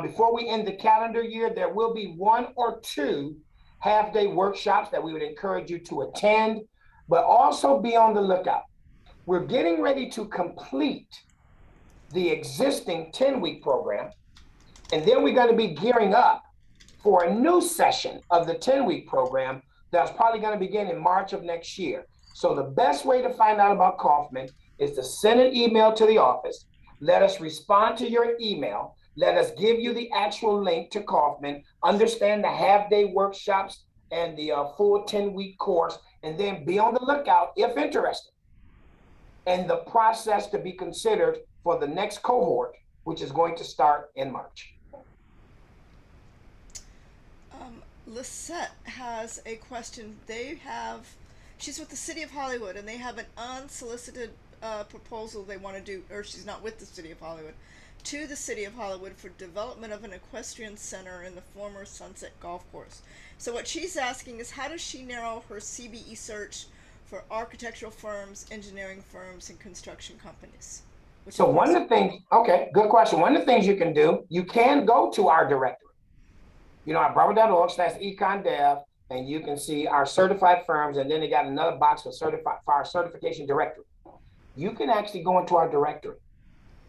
Before we end the calendar year, there will be 1 or 2 half-day workshops that we would encourage you to attend, but also be on the lookout. We're getting ready to complete the existing 10-week program, and then we're going to be gearing up for a new session of the 10-week program that's probably going to begin in March of next year. So the best way to find out about Kaufman is to send an email to the office. Let us respond to your email. Let us give you the actual link to Kaufman, understand the half-day workshops and the full 10-week course, and then be on the lookout, if interested, and the process to be considered for the next cohort, which is going to start in March. Lisette has a question. She's with the City of Hollywood, and they have an unsolicited proposal they want to do, or she's not with the City of Hollywood, to the City of Hollywood for development of an equestrian center in the former Sunset Golf Course. So what she's asking is, how does she narrow her CBE search for architectural firms, engineering firms, and construction companies? So one of the things, okay, good question. One of the things you can do, you can go to our directory. You know, at Broward.org/econ-dev, and you can see our certified firms, and then they got another box for our certification directory. You can actually go into our directory,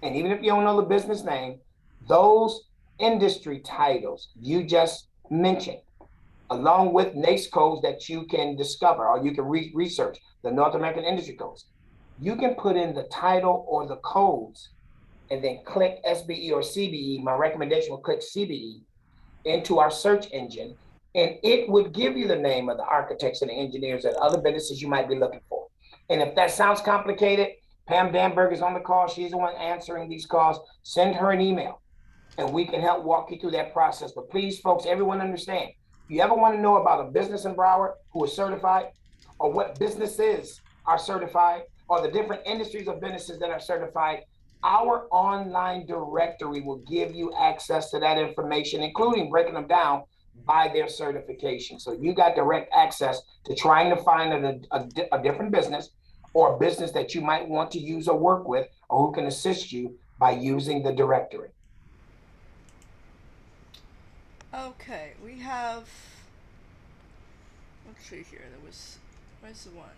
and even if you don't know the business name, those industry titles you just mentioned, along with NAICS codes that you can discover, or you can research the North American industry codes, you can put in the title or the codes and then click SBE or CBE. My recommendation will click CBE into our search engine, and it would give you the name of the architects and the engineers and other businesses you might be looking for. And if that sounds complicated, Pam Danberg is on the call. She's the one answering these calls. Send her an email, and we can help walk you through that process. But please, folks, everyone understand, if you ever want to know about a business in Broward who is certified, or what businesses are certified, or the different industries or businesses that are certified, our online directory will give you access to that information, including breaking them down by their certification. So you got direct access to trying to find a different business or a business that you might want to use or work with, or who can assist you by using the directory. Okay, we have, let's see here, where's the one?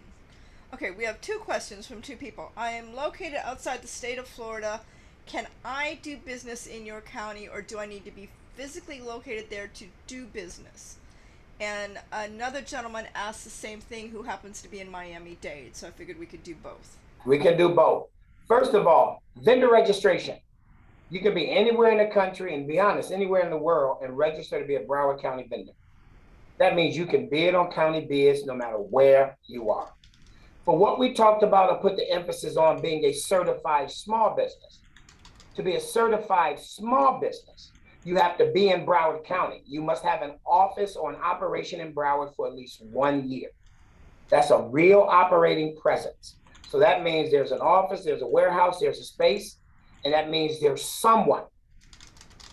Okay, we have two questions from two people. I am located outside the state of Florida. Can I do business in your county, or do I need to be physically located there to do business? And another gentleman asked the same thing, who happens to be in Miami-Dade, so I figured we could do both. We can do both. First of all, vendor registration. You can be anywhere in the country, and be honest, anywhere in the world, and register to be a Broward County vendor. That means you can bid on county bids no matter where you are. For what we talked about, I put the emphasis on being a certified small business. To be a certified small business, you have to be in Broward County. You must have an office or an operation in Broward for at least 1 year. That's a real operating presence. So that means there's an office, there's a warehouse, there's a space, and that means there's someone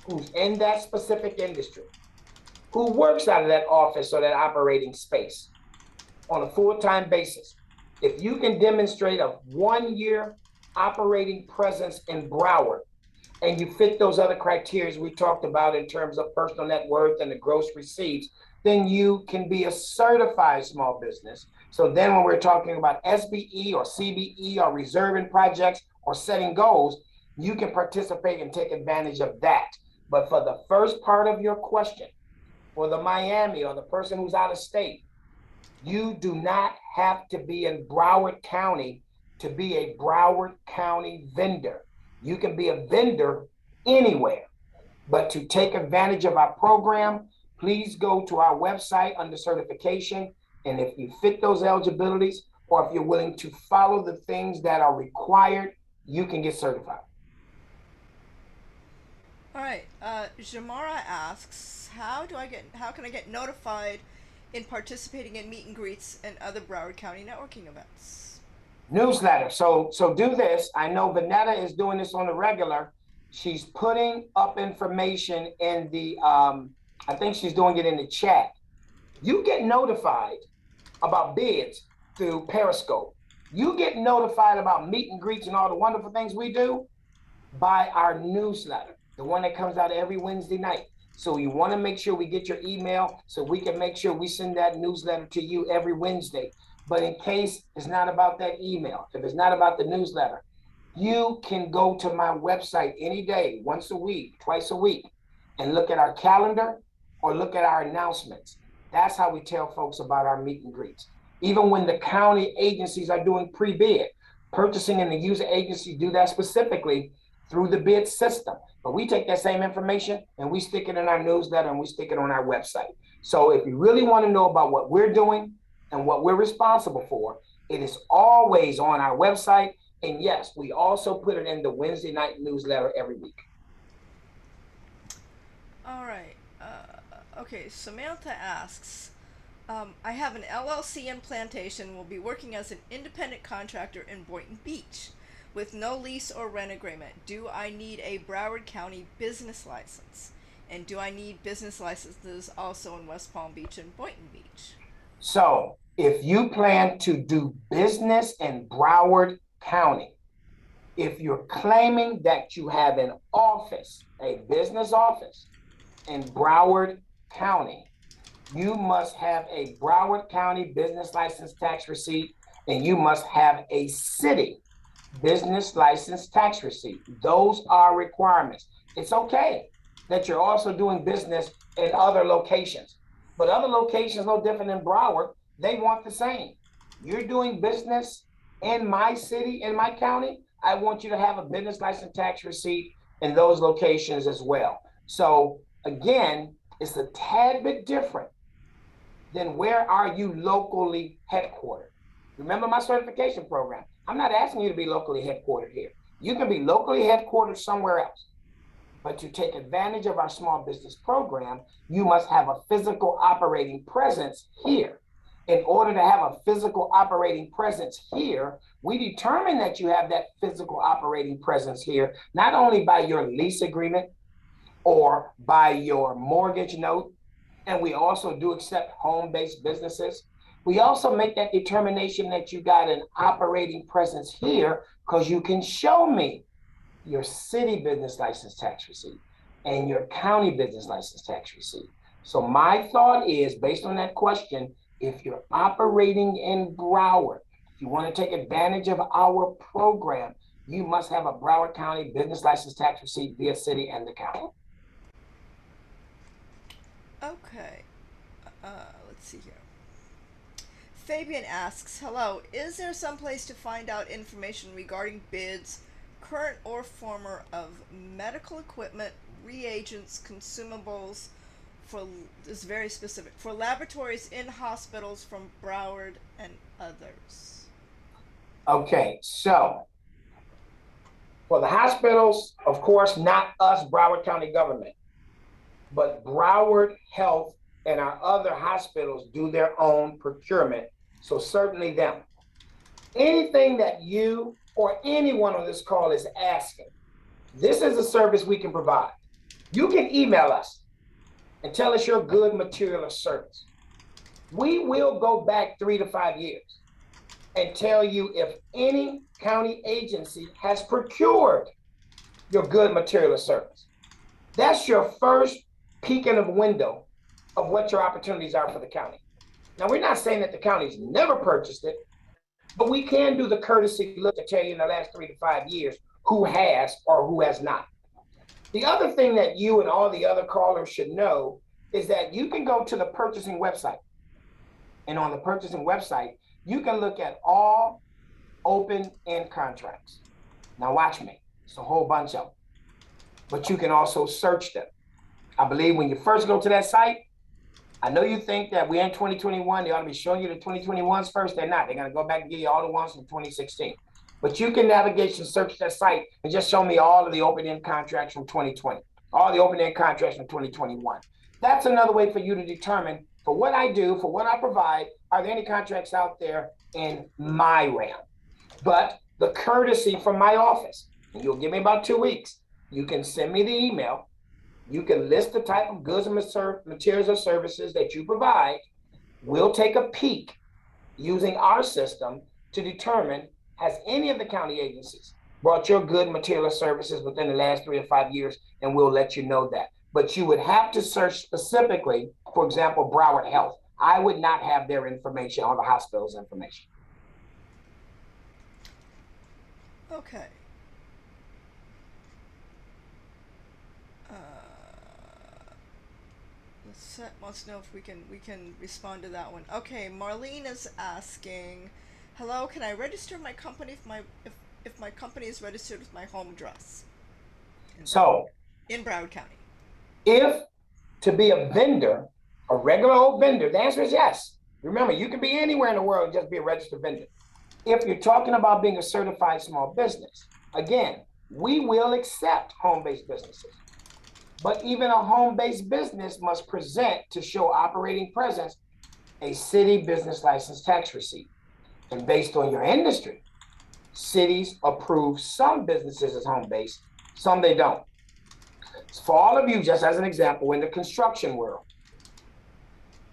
who's in that specific industry who works out of that office or that operating space on a full-time basis. If you can demonstrate a 1 year operating presence in Broward, and you fit those other criteria we talked about in terms of personal net worth and the gross receipts, then you can be a certified small business. So then when we're talking about SBE or CBE or reserving projects or setting goals, you can participate and take advantage of that. But for the first part of your question, for the Miami or the person who's out of state, you do not have to be in Broward County to be a Broward County vendor. You can be a vendor anywhere. But to take advantage of our program, please go to our website under certification. And if you fit those eligibilities, or if you're willing to follow the things that are required, you can get certified. All right, Jamara asks, how can I get notified in participating in meet and greets and other Broward County networking events? Newsletter. So do this. I know Vanetta is doing this on the regular. She's putting up information in the, I think she's doing it in the chat. You get notified about bids through Periscope. You get notified about meet and greets and all the wonderful things we do by our newsletter, the one that comes out every Wednesday night. So you want to make sure we get your email so we can make sure we send that newsletter to you every Wednesday. But in case it's not about that email, if it's not about the newsletter, you can go to my website any day, once a week, twice a week, and look at our calendar or look at our announcements. That's how we tell folks about our meet and greets. Even when the county agencies are doing pre-bid, purchasing and the user agency do that specifically through the bid system. But we take that same information and we stick it in our newsletter and we stick it on our website. So if you really want to know about what we're doing and what we're responsible for, it is always on our website. And yes, we also put it in the Wednesday night newsletter every week. All right. Okay, Samantha asks, I have an LLC in Plantation, will be working as an independent contractor in Boynton Beach with no lease or rent agreement. Do I need a Broward County business license? And do I need business licenses also in West Palm Beach and Boynton Beach? So if you plan to do business in Broward County, if you're claiming that you have an office, a business office in Broward County, you must have a Broward County business license tax receipt, and you must have a city business license tax receipt. Those are requirements. It's okay that you're also doing business in other locations, but other locations no different than Broward. They want the same. You're doing business in my city, in my county, I want you to have a business license tax receipt in those locations as well. So again, it's a tad bit different than where are you locally headquartered. Remember my certification program. I'm not asking you to be locally headquartered here. You can be locally headquartered somewhere else. But to take advantage of our small business program, you must have a physical operating presence here. In order to have a physical operating presence here, we determine that you have that physical operating presence here, not only by your lease agreement or by your mortgage note, and we also do accept home-based businesses. We also make that determination that you got an operating presence here because you can show me your city business license tax receipt and your county business license tax receipt. So my thought is, based on that question, if you're operating in Broward, if you want to take advantage of our program, you must have a Broward County business license tax receipt via city and the county. Okay. Let's see here. Fabian asks, hello, is there some place to find out information regarding bids, current or former, of medical equipment, reagents, consumables, for, this is very specific, for laboratories in hospitals from Broward and others? Okay, so for the hospitals, of course, not us, Broward County government, but Broward Health and our other hospitals do their own procurement. So certainly them. Anything that you or anyone on this call is asking, this is a service we can provide. You can email us and tell us your good, material, or service. We will go back 3 to 5 years and tell you if any county agency has procured your good, material, or service. That's your first peek in the window of what your opportunities are for the county. Now, we're not saying that the county's never purchased it, but we can do the courtesy look to tell you in the last 3 to 5 years who has or who has not. The other thing that you and all the other callers should know is that you can go to the purchasing website. And on the purchasing website, you can look at all open-end contracts. Now watch me, it's a whole bunch of them. But you can also search them. I believe when you first go to that site, I know you think that we're in 2021, they ought to be showing you the 2021s first. They're not. They're going to go back and give you all the ones from 2016. But you can navigate and search that site and just show me all of the open-end contracts from 2020, all the open-end contracts from 2021. That's another way for you to determine, for what I do, for what I provide, are there any contracts out there in my realm? But the courtesy from my office, and you'll give me about 2 weeks, you can send me the email. You can list the type of goods and materials or services that you provide. We'll take a peek using our system to determine, has any of the county agencies brought your good, material, or services within the last 3 to 5 years, and we'll let you know that. But you would have to search specifically, for example, Broward Health. I would not have their information or the hospital's information. Okay. Set wants to know if we can respond to that one. Okay, Marlene is asking, hello, can I register my company if my company is registered with my home address? So in Broward County. If to be a vendor, a regular old vendor, the answer is yes. Remember, you can be anywhere in the world and just be a registered vendor. If you're talking about being a certified small business, again, we will accept home-based businesses. But even a home-based business must present, to show operating presence, a city business license tax receipt. And based on your industry, cities approve some businesses as home-based, some they don't. For all of you, just as an example, in the construction world,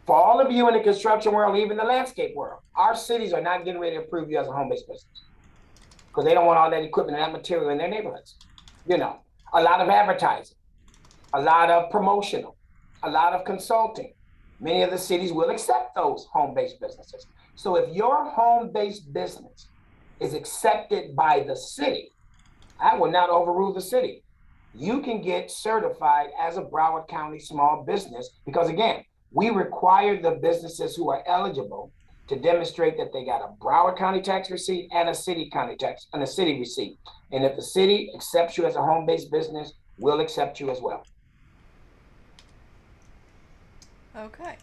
for all of you in the construction world, even the landscape world, our cities are not getting ready to approve you as a home-based business because they don't want all that equipment and that material in their neighborhoods. You know, a lot of advertising, a lot of promotional, a lot of consulting. Many of the cities will accept those home-based businesses. So if your home-based business is accepted by the city, I will not overrule the city. You can get certified as a Broward County small business because, again, we require the businesses who are eligible to demonstrate that they got a Broward County tax receipt and a city county tax and a city receipt. And if the city accepts you as a home-based business, we'll accept you as well. Okay.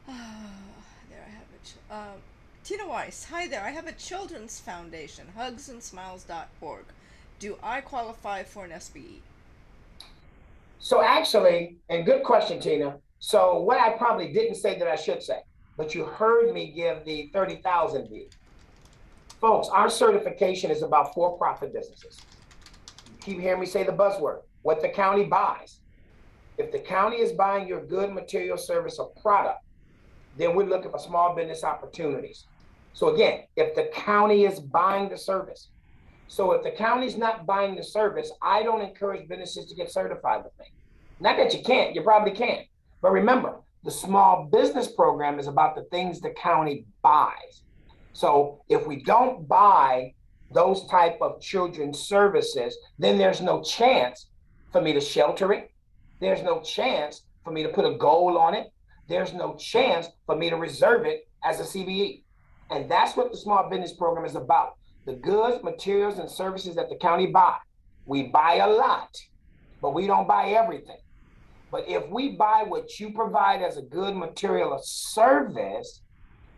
There I have it. Tina Weiss, hi there. I have a children's foundation, hugsandsmiles.org. Do I qualify for an SBE? So actually, and good question, Tina. So what I probably didn't say that I should say. but you heard me give the 30,000 view. Folks, our certification is about for-profit businesses. You keep hearing me say the buzzword, what the county buys. If the county is buying your good, material, service, or product, then we're looking for small business opportunities. So again, if the county is buying the service, so if the county's not buying the service, I don't encourage businesses to get certified with me. Not that you can't, you probably can. But remember, the small business program is about the things the county buys. So if we don't buy those type of children's services, then there's no chance for me to shelter it. There's no chance for me to put a goal on it. There's no chance for me to reserve it as a CBE. And that's what the small business program is about. The goods, materials, and services that the county buy. We buy a lot, but we don't buy everything. But if we buy what you provide as a good, material, or service,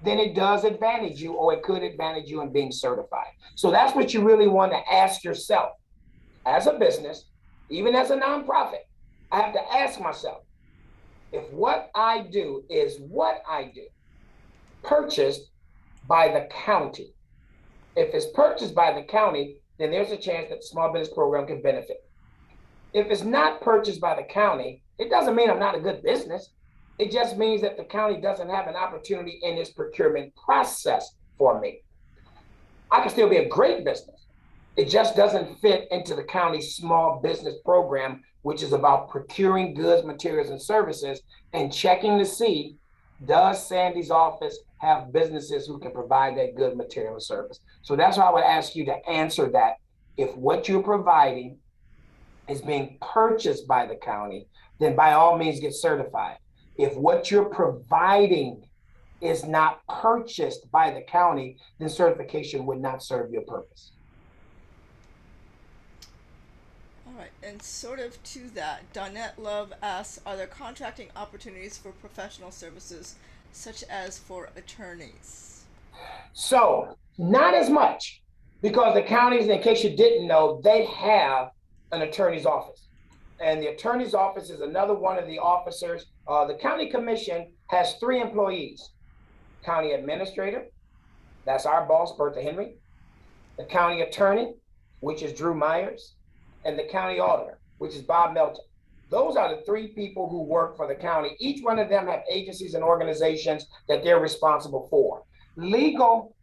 then it does advantage you, or it could advantage you in being certified. So that's what you really want to ask yourself. As a business, even as a nonprofit, I have to ask myself, if what I do is what I do, purchased by the county. If it's purchased by the county, then there's a chance that the small business program can benefit. If it's not purchased by the county, it doesn't mean I'm not a good business. It just means that the county doesn't have an opportunity in its procurement process for me. I can still be a great business. It just doesn't fit into the county's small business program, which is about procuring goods, materials, and services and checking to see, does Sandy's office have businesses who can provide that good material and service? So that's why I would ask you to answer that. If what you're providing is being purchased by the county, then by all means get certified. If what you're providing is not purchased by the county, then certification would not serve your purpose. All right, and sort of to that, Donette Love asks, are there contracting opportunities for professional services, such as for attorneys? So, not as much, because the counties, in case you didn't know, they have an attorney's office. And the attorney's office is another one of the officers. The county commission has 3 employees. County administrator, that's our boss, Bertha Henry. The county attorney, which is Drew Myers. And the county auditor, which is Bob Melton. Those are the 3 people who work for the county. Each one of them have agencies and organizations that they're responsible for. Legal,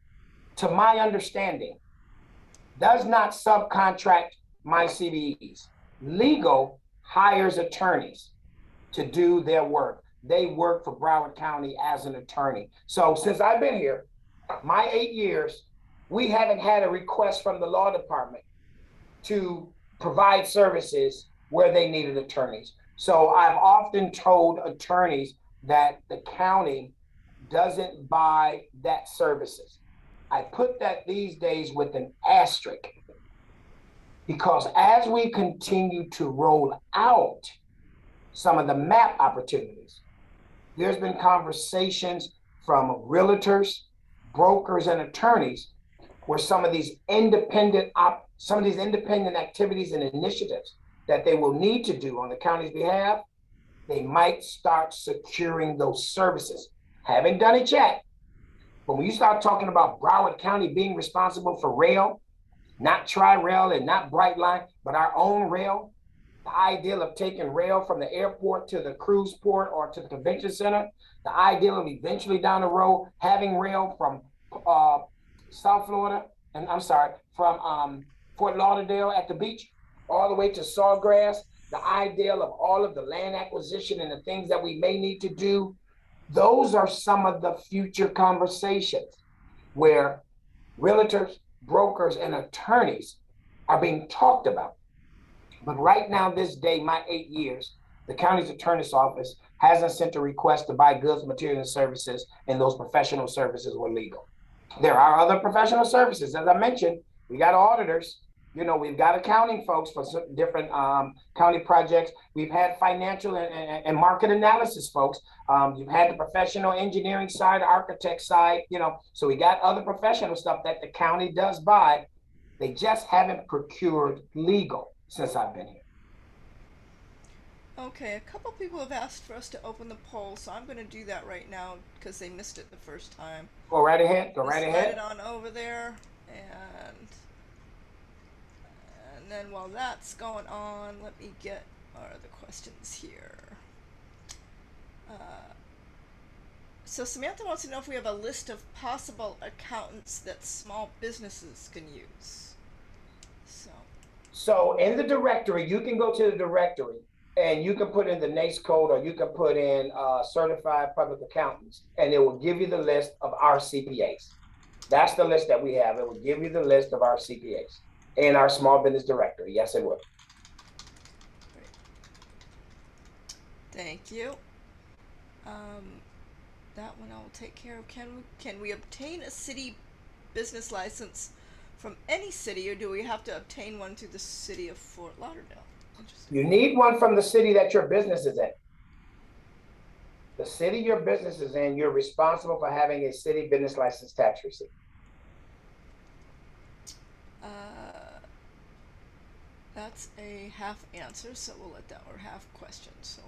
to my understanding, does not subcontract my CBEs. Legal hires attorneys to do their work. They work for Broward County as an attorney. So since I've been here, my 8 years, we haven't had a request from the law department to provide services where they needed attorneys. So I've often told attorneys that the county doesn't buy that services. I put that these days with an asterisk, because as we continue to roll out some of the MAP opportunities, there's been conversations from realtors, brokers, and attorneys where some of these independent activities and initiatives that they will need to do on the county's behalf, they might start securing those services. Haven't done it yet, but when you start talking about Broward County being responsible for rail, not Tri-Rail and not Brightline, but our own rail, the ideal of taking rail from the airport to the cruise port or to the convention center, the ideal of eventually down the road having rail from South Florida, and I'm sorry, from Fort Lauderdale at the beach, all the way to Sawgrass, the ideal of all of the land acquisition and the things that we may need to do. Those are some of the future conversations where realtors, brokers, and attorneys are being talked about. But right now, this day, my 8 years, the county's attorney's office hasn't sent a request to buy goods, materials, and services, and those professional services were legal. There are other professional services. As I mentioned, we got auditors, we've got accounting folks for different county projects. We've had financial and market analysis folks. You've had the professional engineering side, architect side, so we got other professional stuff that the county does buy. They just haven't procured legal since I've been here. Okay, a couple people have asked for us to open the poll, so I'm going to do that right now because they missed it the first time. Go right ahead. Go Let's right slide it ahead. on over there, and then while that's going on, let me get our other questions here. So Samantha wants to know if we have a list of possible accountants that small businesses can use. So, So in the directory, you can go to the directory and you can put in the NAICS code, or you can put in certified public accountants, and it will give you the list of our CPAs. That's the list that we have. It will give you the list of our CPAs in our small business directory. Yes, it will. great. Thank you. That one I will take care of. Can we obtain a city business license from any city, or do we have to obtain one through the city of Fort Lauderdale? Interesting. You need one from the city that your business is in. The city your business is in, you're responsible for having a city business license tax receipt. That's a half answer, so we'll let that, or half question. So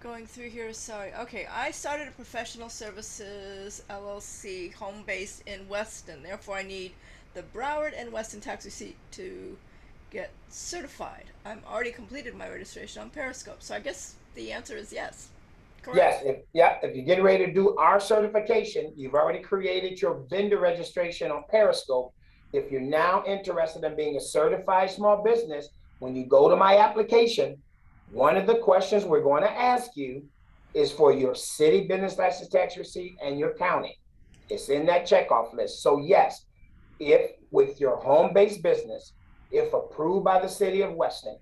going through here, sorry. Okay, I started a professional services LLC home base in Weston. Therefore, I need the Broward and Weston tax receipt to get certified. I'm already completed my registration on Periscope, so I guess the answer is yes. Correct. Yes, if you're getting ready to do our certification, you've already created your vendor registration on Periscope. If you're now interested in being a certified small business, when you go to my application, one of the questions we're going to ask you is for your city business license tax receipt and your county. It's in that checkoff list. So yes, if with your home-based business, if approved by the city of Weston,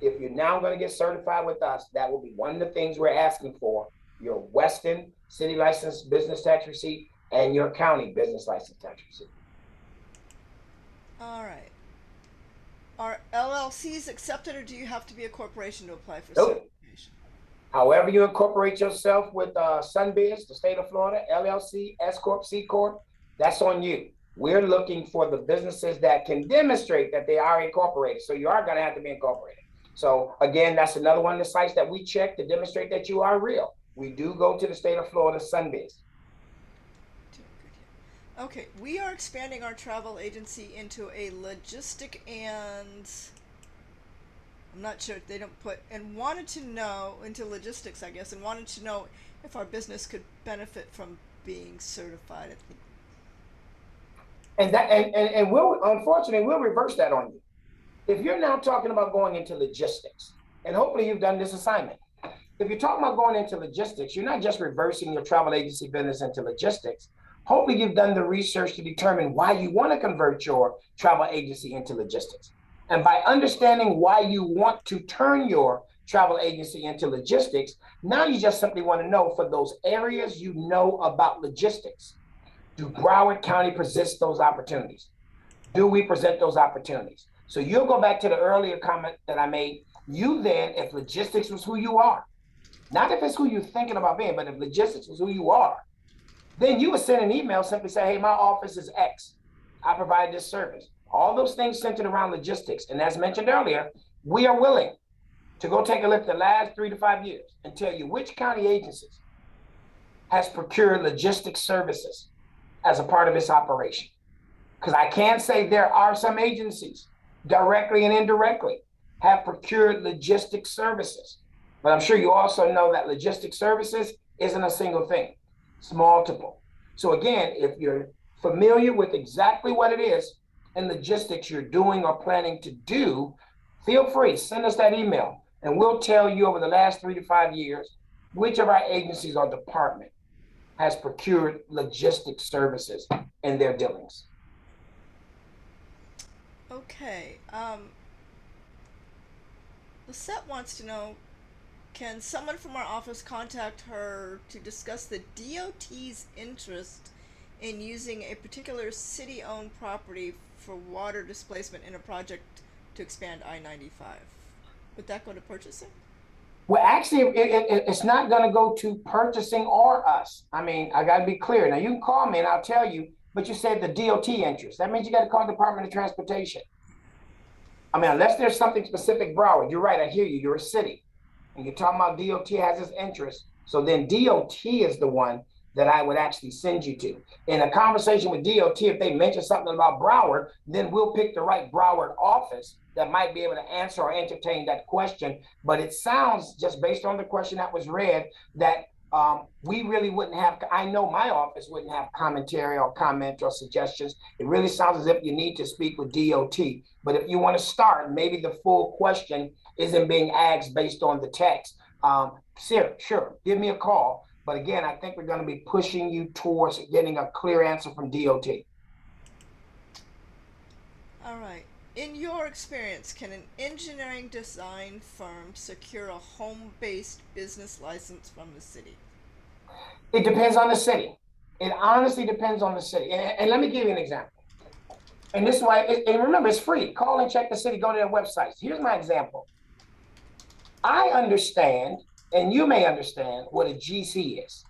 if you're now going to get certified with us, that will be one of the things we're asking for: your Weston city license business tax receipt and your county business license tax receipt. All right. Are LLCs accepted, or do you have to be a corporation to apply for Nope. certification? However you incorporate yourself with Sunbiz, the state of Florida, LLC, S Corp, C Corp, that's on you. We're looking for the businesses that can demonstrate that they are incorporated. So you are going to have to be incorporated. So again, that's another one of the sites that we check to demonstrate that you are real. We do go to the state of Florida Sunbiz. Okay, we are expanding our travel agency into a logistic, and I'm not sure if they don't put, and wanted to know, into logistics, I guess, and wanted to know if our business could benefit from being certified. And we'll, unfortunately, we'll reverse that on you. If you're now talking about going into logistics, and hopefully you've done this assignment, if you're talking about going into logistics, you're not just reversing your travel agency business into logistics. Hopefully you've done the research to determine why you want to convert your travel agency into logistics. And by understanding why you want to turn your travel agency into logistics, now you just simply want to know, for those areas you know about logistics, do Broward County present those opportunities? Do we present those opportunities? So you'll go back to the earlier comment that I made. You then, if logistics was who you are, not if it's who you're thinking about being, but if logistics was who you are, then you would send an email, simply say, hey, my office is X. I provide this service. All those things centered around logistics. And as mentioned earlier, we are willing to go take a look at the last 3 to 5 years and tell you which county agencies has procured logistics services as a part of its operation. Because I can say there are some agencies, directly and indirectly, have procured logistics services. But I'm sure you also know that logistics services isn't a single thing. It's multiple. So again, if you're familiar with exactly what it is in logistics you're doing or planning to do, feel free, send us that email, and we'll tell you over the last 3 to 5 years which of our agencies or department has procured logistics services in their dealings. Okay, Lisette wants to know, can someone from our office contact her to discuss the DOT's interest in using a particular city-owned property for water displacement in a project to expand I-95? Would that go to purchasing? Well, actually, it's not going to go to purchasing or us. I mean, I got to be clear. Now, you can call me and I'll tell you but you said the DOT interest. That means you got to call Department of Transportation. I mean, unless there's something specific, Broward, you're right, I hear you, you're a city. And you're talking about DOT has its interest. So then DOT is the one that I would actually send you to. In a conversation with DOT, if they mention something about Broward, then we'll pick the right Broward office that might be able to answer or entertain that question. But it sounds, just based on the question that was read, that we really wouldn't have, I know my office wouldn't have commentary or comment or suggestions. It really sounds as if you need to speak with DOT. But if you want to start, maybe the full question isn't being asked based on the text. Sure, give me a call. But again, I think we're going to be pushing you towards getting a clear answer from DOT. All right. In your experience, can an engineering design firm secure a home-based business license from the city? It depends on the city. It honestly depends on the city. And let me give you an example. And this is why, and remember, it's free. Call and check the city, go to their websites. Here's my example. I understand, and you may understand, what a GC is.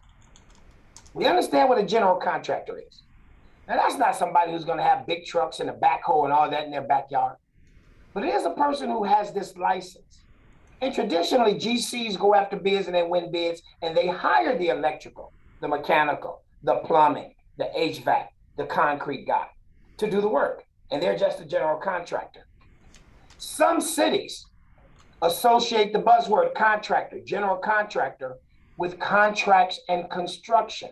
We understand what a general contractor is. Now, that's not somebody who's going to have big trucks and a backhoe and all that in their backyard. But it is a person who has this license. And traditionally, GCs go after bids and they win bids, and they hire the electrical, the mechanical, the plumbing, the HVAC, the concrete guy to do the work. And they're just a general contractor. Some cities associate the buzzword contractor, general contractor, with contracts and construction.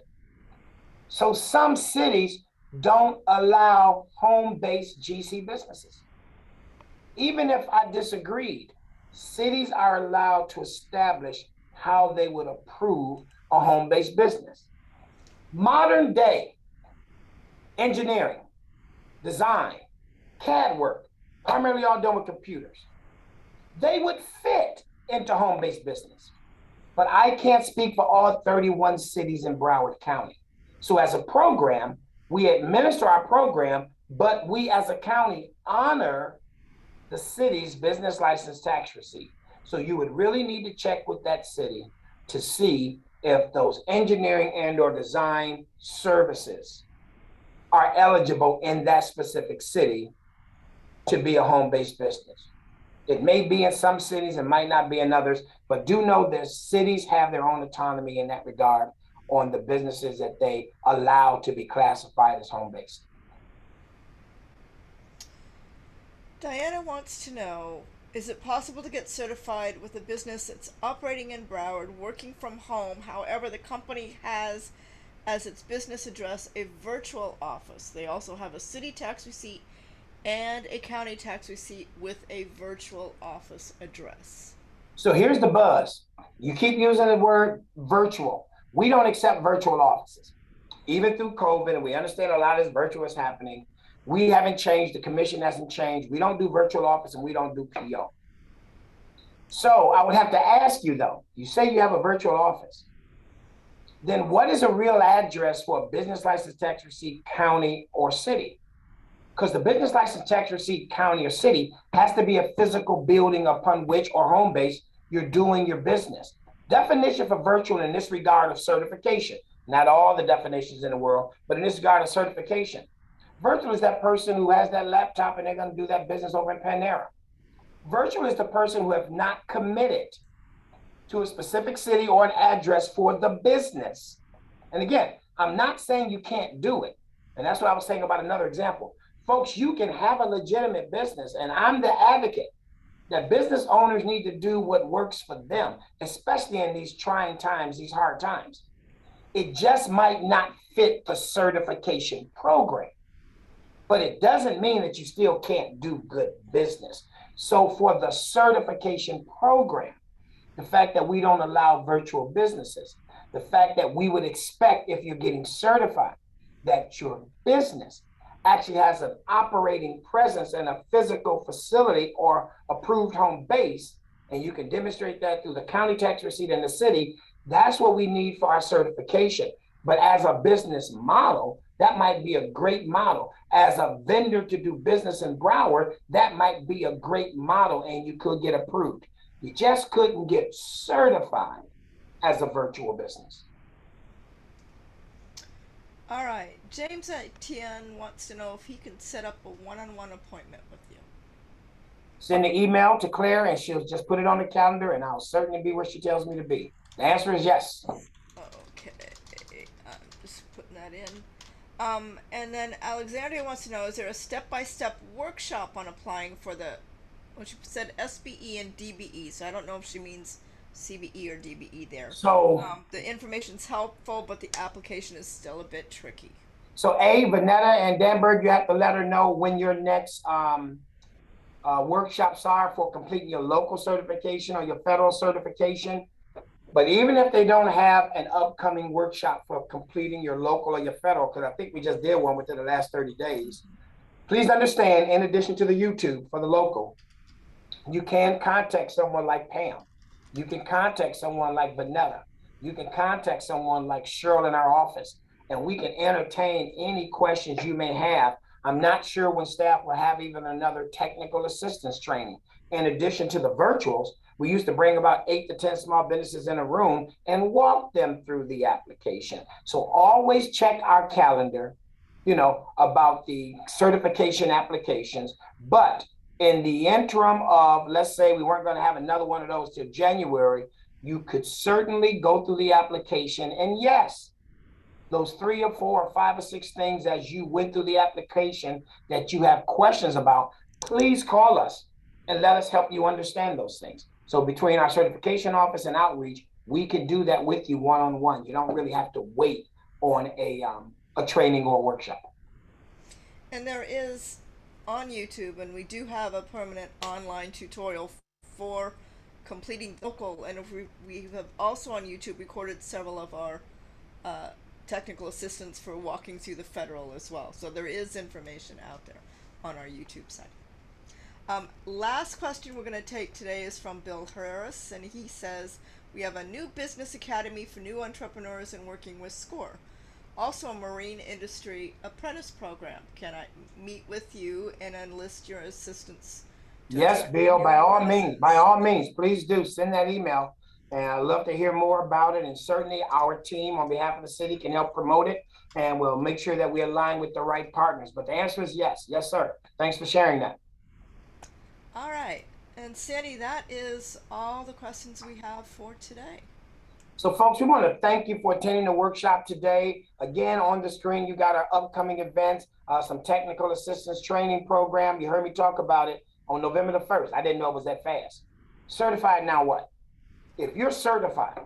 So some cities don't allow home-based GC businesses. Even if I disagreed, cities are allowed to establish how they would approve a home-based business. Modern day engineering, design, CAD work, primarily all done with computers, they would fit into home-based business. But I can't speak for all 31 cities in Broward County. So as a program, we administer our program, but we as a county honor the city's business license tax receipt. So you would really need to check with that city to see if those engineering and or design services are eligible in that specific city to be a home-based business. It may be in some cities, it might not be in others, but do know that cities have their own autonomy in that regard on the businesses that they allow to be classified as home-based. Diana wants to know, is it possible to get certified with a business that's operating in Broward, working from home? However, the company has as its business address a virtual office. They also have a city tax receipt and a county tax receipt with a virtual office address. So here's the buzz. You keep using the word virtual. We don't accept virtual offices. Even through COVID, and we understand a lot of this virtual is happening, we haven't changed, the commission hasn't changed. We don't do virtual office and we don't do PO. So I would have to ask you though, you say you have a virtual office, then what is a real address for a business license tax receipt, county or city? Because the business license tax receipt, county or city, has to be a physical building upon which or home base you're doing your business. Definition for virtual in this regard of certification, not all the definitions in the world, but in this regard of certification. Virtual is that person who has that laptop and they're going to do that business over in Panera. Virtual is the person who have not committed to a specific city or an address for the business. And again, I'm not saying you can't do it. And that's what I was saying about another example. Folks, you can have a legitimate business, and I'm the advocate that business owners need to do what works for them, especially in these trying times, these hard times. It just might not fit the certification program, but it doesn't mean that you still can't do good business. So for the certification program, the fact that we don't allow virtual businesses, the fact that we would expect if you're getting certified that your business actually has an operating presence in a physical facility or approved home base, and you can demonstrate that through the county tax receipt in the city, that's what we need for our certification. But as a business model, that might be a great model. As a vendor to do business in Broward, that might be a great model and you could get approved. You just couldn't get certified as a virtual business. All right. James Etienne wants to know if he can set up a one-on-one appointment with you. Send the email to Claire and she'll just put it on the calendar and I'll certainly be where she tells me to be. The answer is yes. Okay. I'm just putting that in. And then Alexandria wants to know, is there a step-by-step workshop on applying for the, well, she said SBE and DBE, so I don't know if she means CBE or DBE there. So, The information's helpful, but the application is still a bit tricky. Vanetta and Danberg, you have to let her know when your next workshops are for completing your local certification or your federal certification. But even if they don't have an upcoming workshop for completing your local or your federal, because I think we just did one within the last 30 days, please understand, in addition to the YouTube for the local, you can contact someone like Pam. You can contact someone like Vanetta. You can contact someone like Cheryl in our office, and we can entertain any questions you may have. I'm not sure when staff will have even another technical assistance training. In addition to the virtuals, we used to bring about 8 to 10 small businesses in a room and walk them through the application. So always check our calendar, about the certification applications. But in the interim of, let's say we weren't going to have another one of those till January, you could certainly go through the application. And yes, those 3 or 4 or 5 or 6 things as you went through the application that you have questions about, please call us and let us help you understand those things. So between our certification office and outreach, we can do that with you one-on-one. You don't really have to wait on a training or a workshop. And there is on YouTube, and we do have a permanent online tutorial for completing local, and if we have also on YouTube recorded several of our technical assistance for walking through the federal as well. So there is information out there on our YouTube site. Last question we're going to take today is from Bill Harris, and he says, we have a new business academy for new entrepreneurs and working with SCORE. Also a marine industry apprentice program. Can I meet with you and enlist your assistance? Yes, Bill, by all means, please do send that email. And I'd love to hear more about it. And certainly our team on behalf of the city can help promote it. And we'll make sure that we align with the right partners. But the answer is yes. Yes, sir. Thanks for sharing that. All right. And Sandy, that is all the questions we have for today. So folks, we want to thank you for attending the workshop today. Again, on the screen, you got our upcoming events, some technical assistance training program. You heard me talk about it on November the 1st. I didn't know it was that fast. Certified now what? If you're certified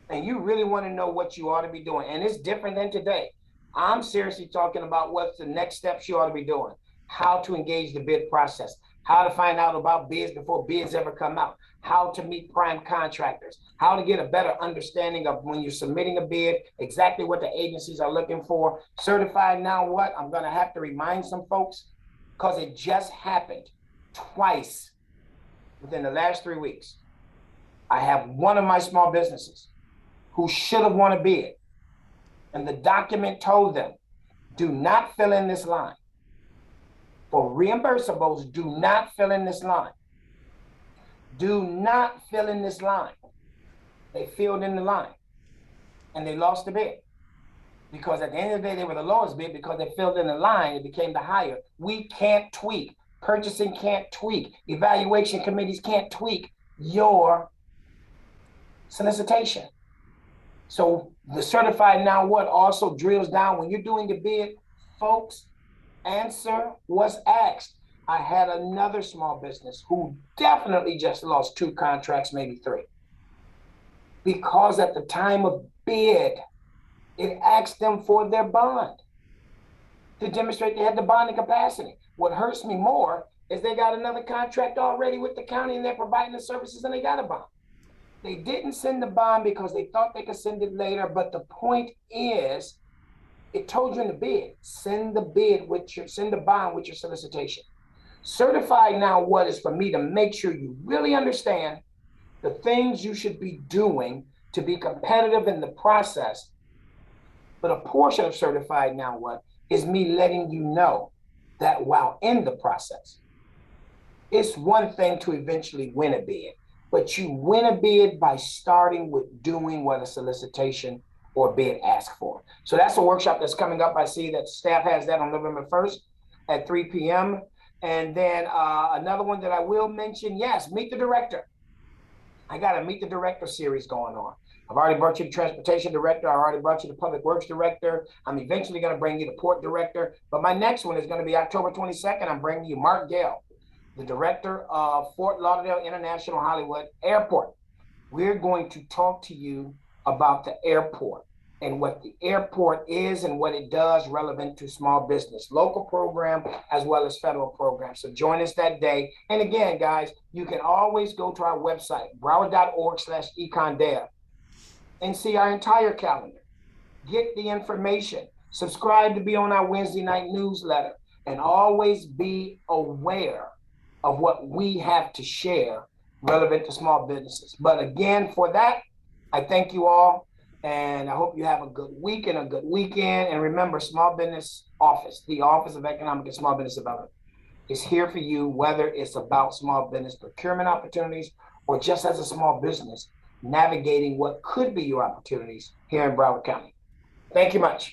and you really want to know what you ought to be doing, and it's different than today, I'm seriously talking about what's the next steps you ought to be doing, how to engage the bid process, how to find out about bids before bids ever come out, how to meet prime contractors, how to get a better understanding of when you're submitting a bid, exactly what the agencies are looking for. Certified now what? I'm going to have to remind some folks because it just happened twice within the last 3 weeks. I have one of my small businesses who should have won a bid, and the document told them, do not fill in this line. For reimbursables, do not fill in this line. Do not fill in this line. They filled in the line, and they lost the bid. Because at the end of the day, they were the lowest bid because they filled in the line, it became the higher. We can't tweak. Purchasing can't tweak. Evaluation committees can't tweak your solicitation. So the certified now what also drills down when you're doing the bid, folks, answer was asked. I had another small business who definitely just lost 2 contracts, maybe 3. Because at the time of bid, it asked them for their bond to demonstrate they had the bonding capacity. What hurts me more is they got another contract already with the county and they're providing the services and they got a bond. They didn't send the bond because they thought they could send it later, but the point is, it told you in the bid, send the bond with your solicitation. Certified now what is for me to make sure you really understand the things you should be doing to be competitive in the process. But a portion of certified now what is me letting you know that while in the process, it's one thing to eventually win a bid, but you win a bid by starting with doing what a solicitation or bid ask for. So that's a workshop that's coming up. I see that staff has that on November 1st at 3 p.m. And then another one that I will mention, yes, Meet the Director. I got a Meet the Director series going on. I've already brought you the Transportation Director. I already brought you the Public Works Director. I'm eventually going to bring you the Port Director. But my next one is going to be October 22nd. I'm bringing you Mark Gale, the Director of Fort Lauderdale International Hollywood Airport. We're going to talk to you about the airport and what the airport is and what it does relevant to small business, local program, as well as federal programs. So join us that day. And again, guys, you can always go to our website, broward.org/econdev, and see our entire calendar. Get the information, subscribe to be on our Wednesday night newsletter, and always be aware of what we have to share relevant to small businesses. But again, for that, I thank you all, and I hope you have a good week and a good weekend. And remember, Small Business Office, the Office of Economic and Small Business Development, is here for you, whether it's about small business procurement opportunities or just as a small business navigating what could be your opportunities here in Broward County. Thank you much.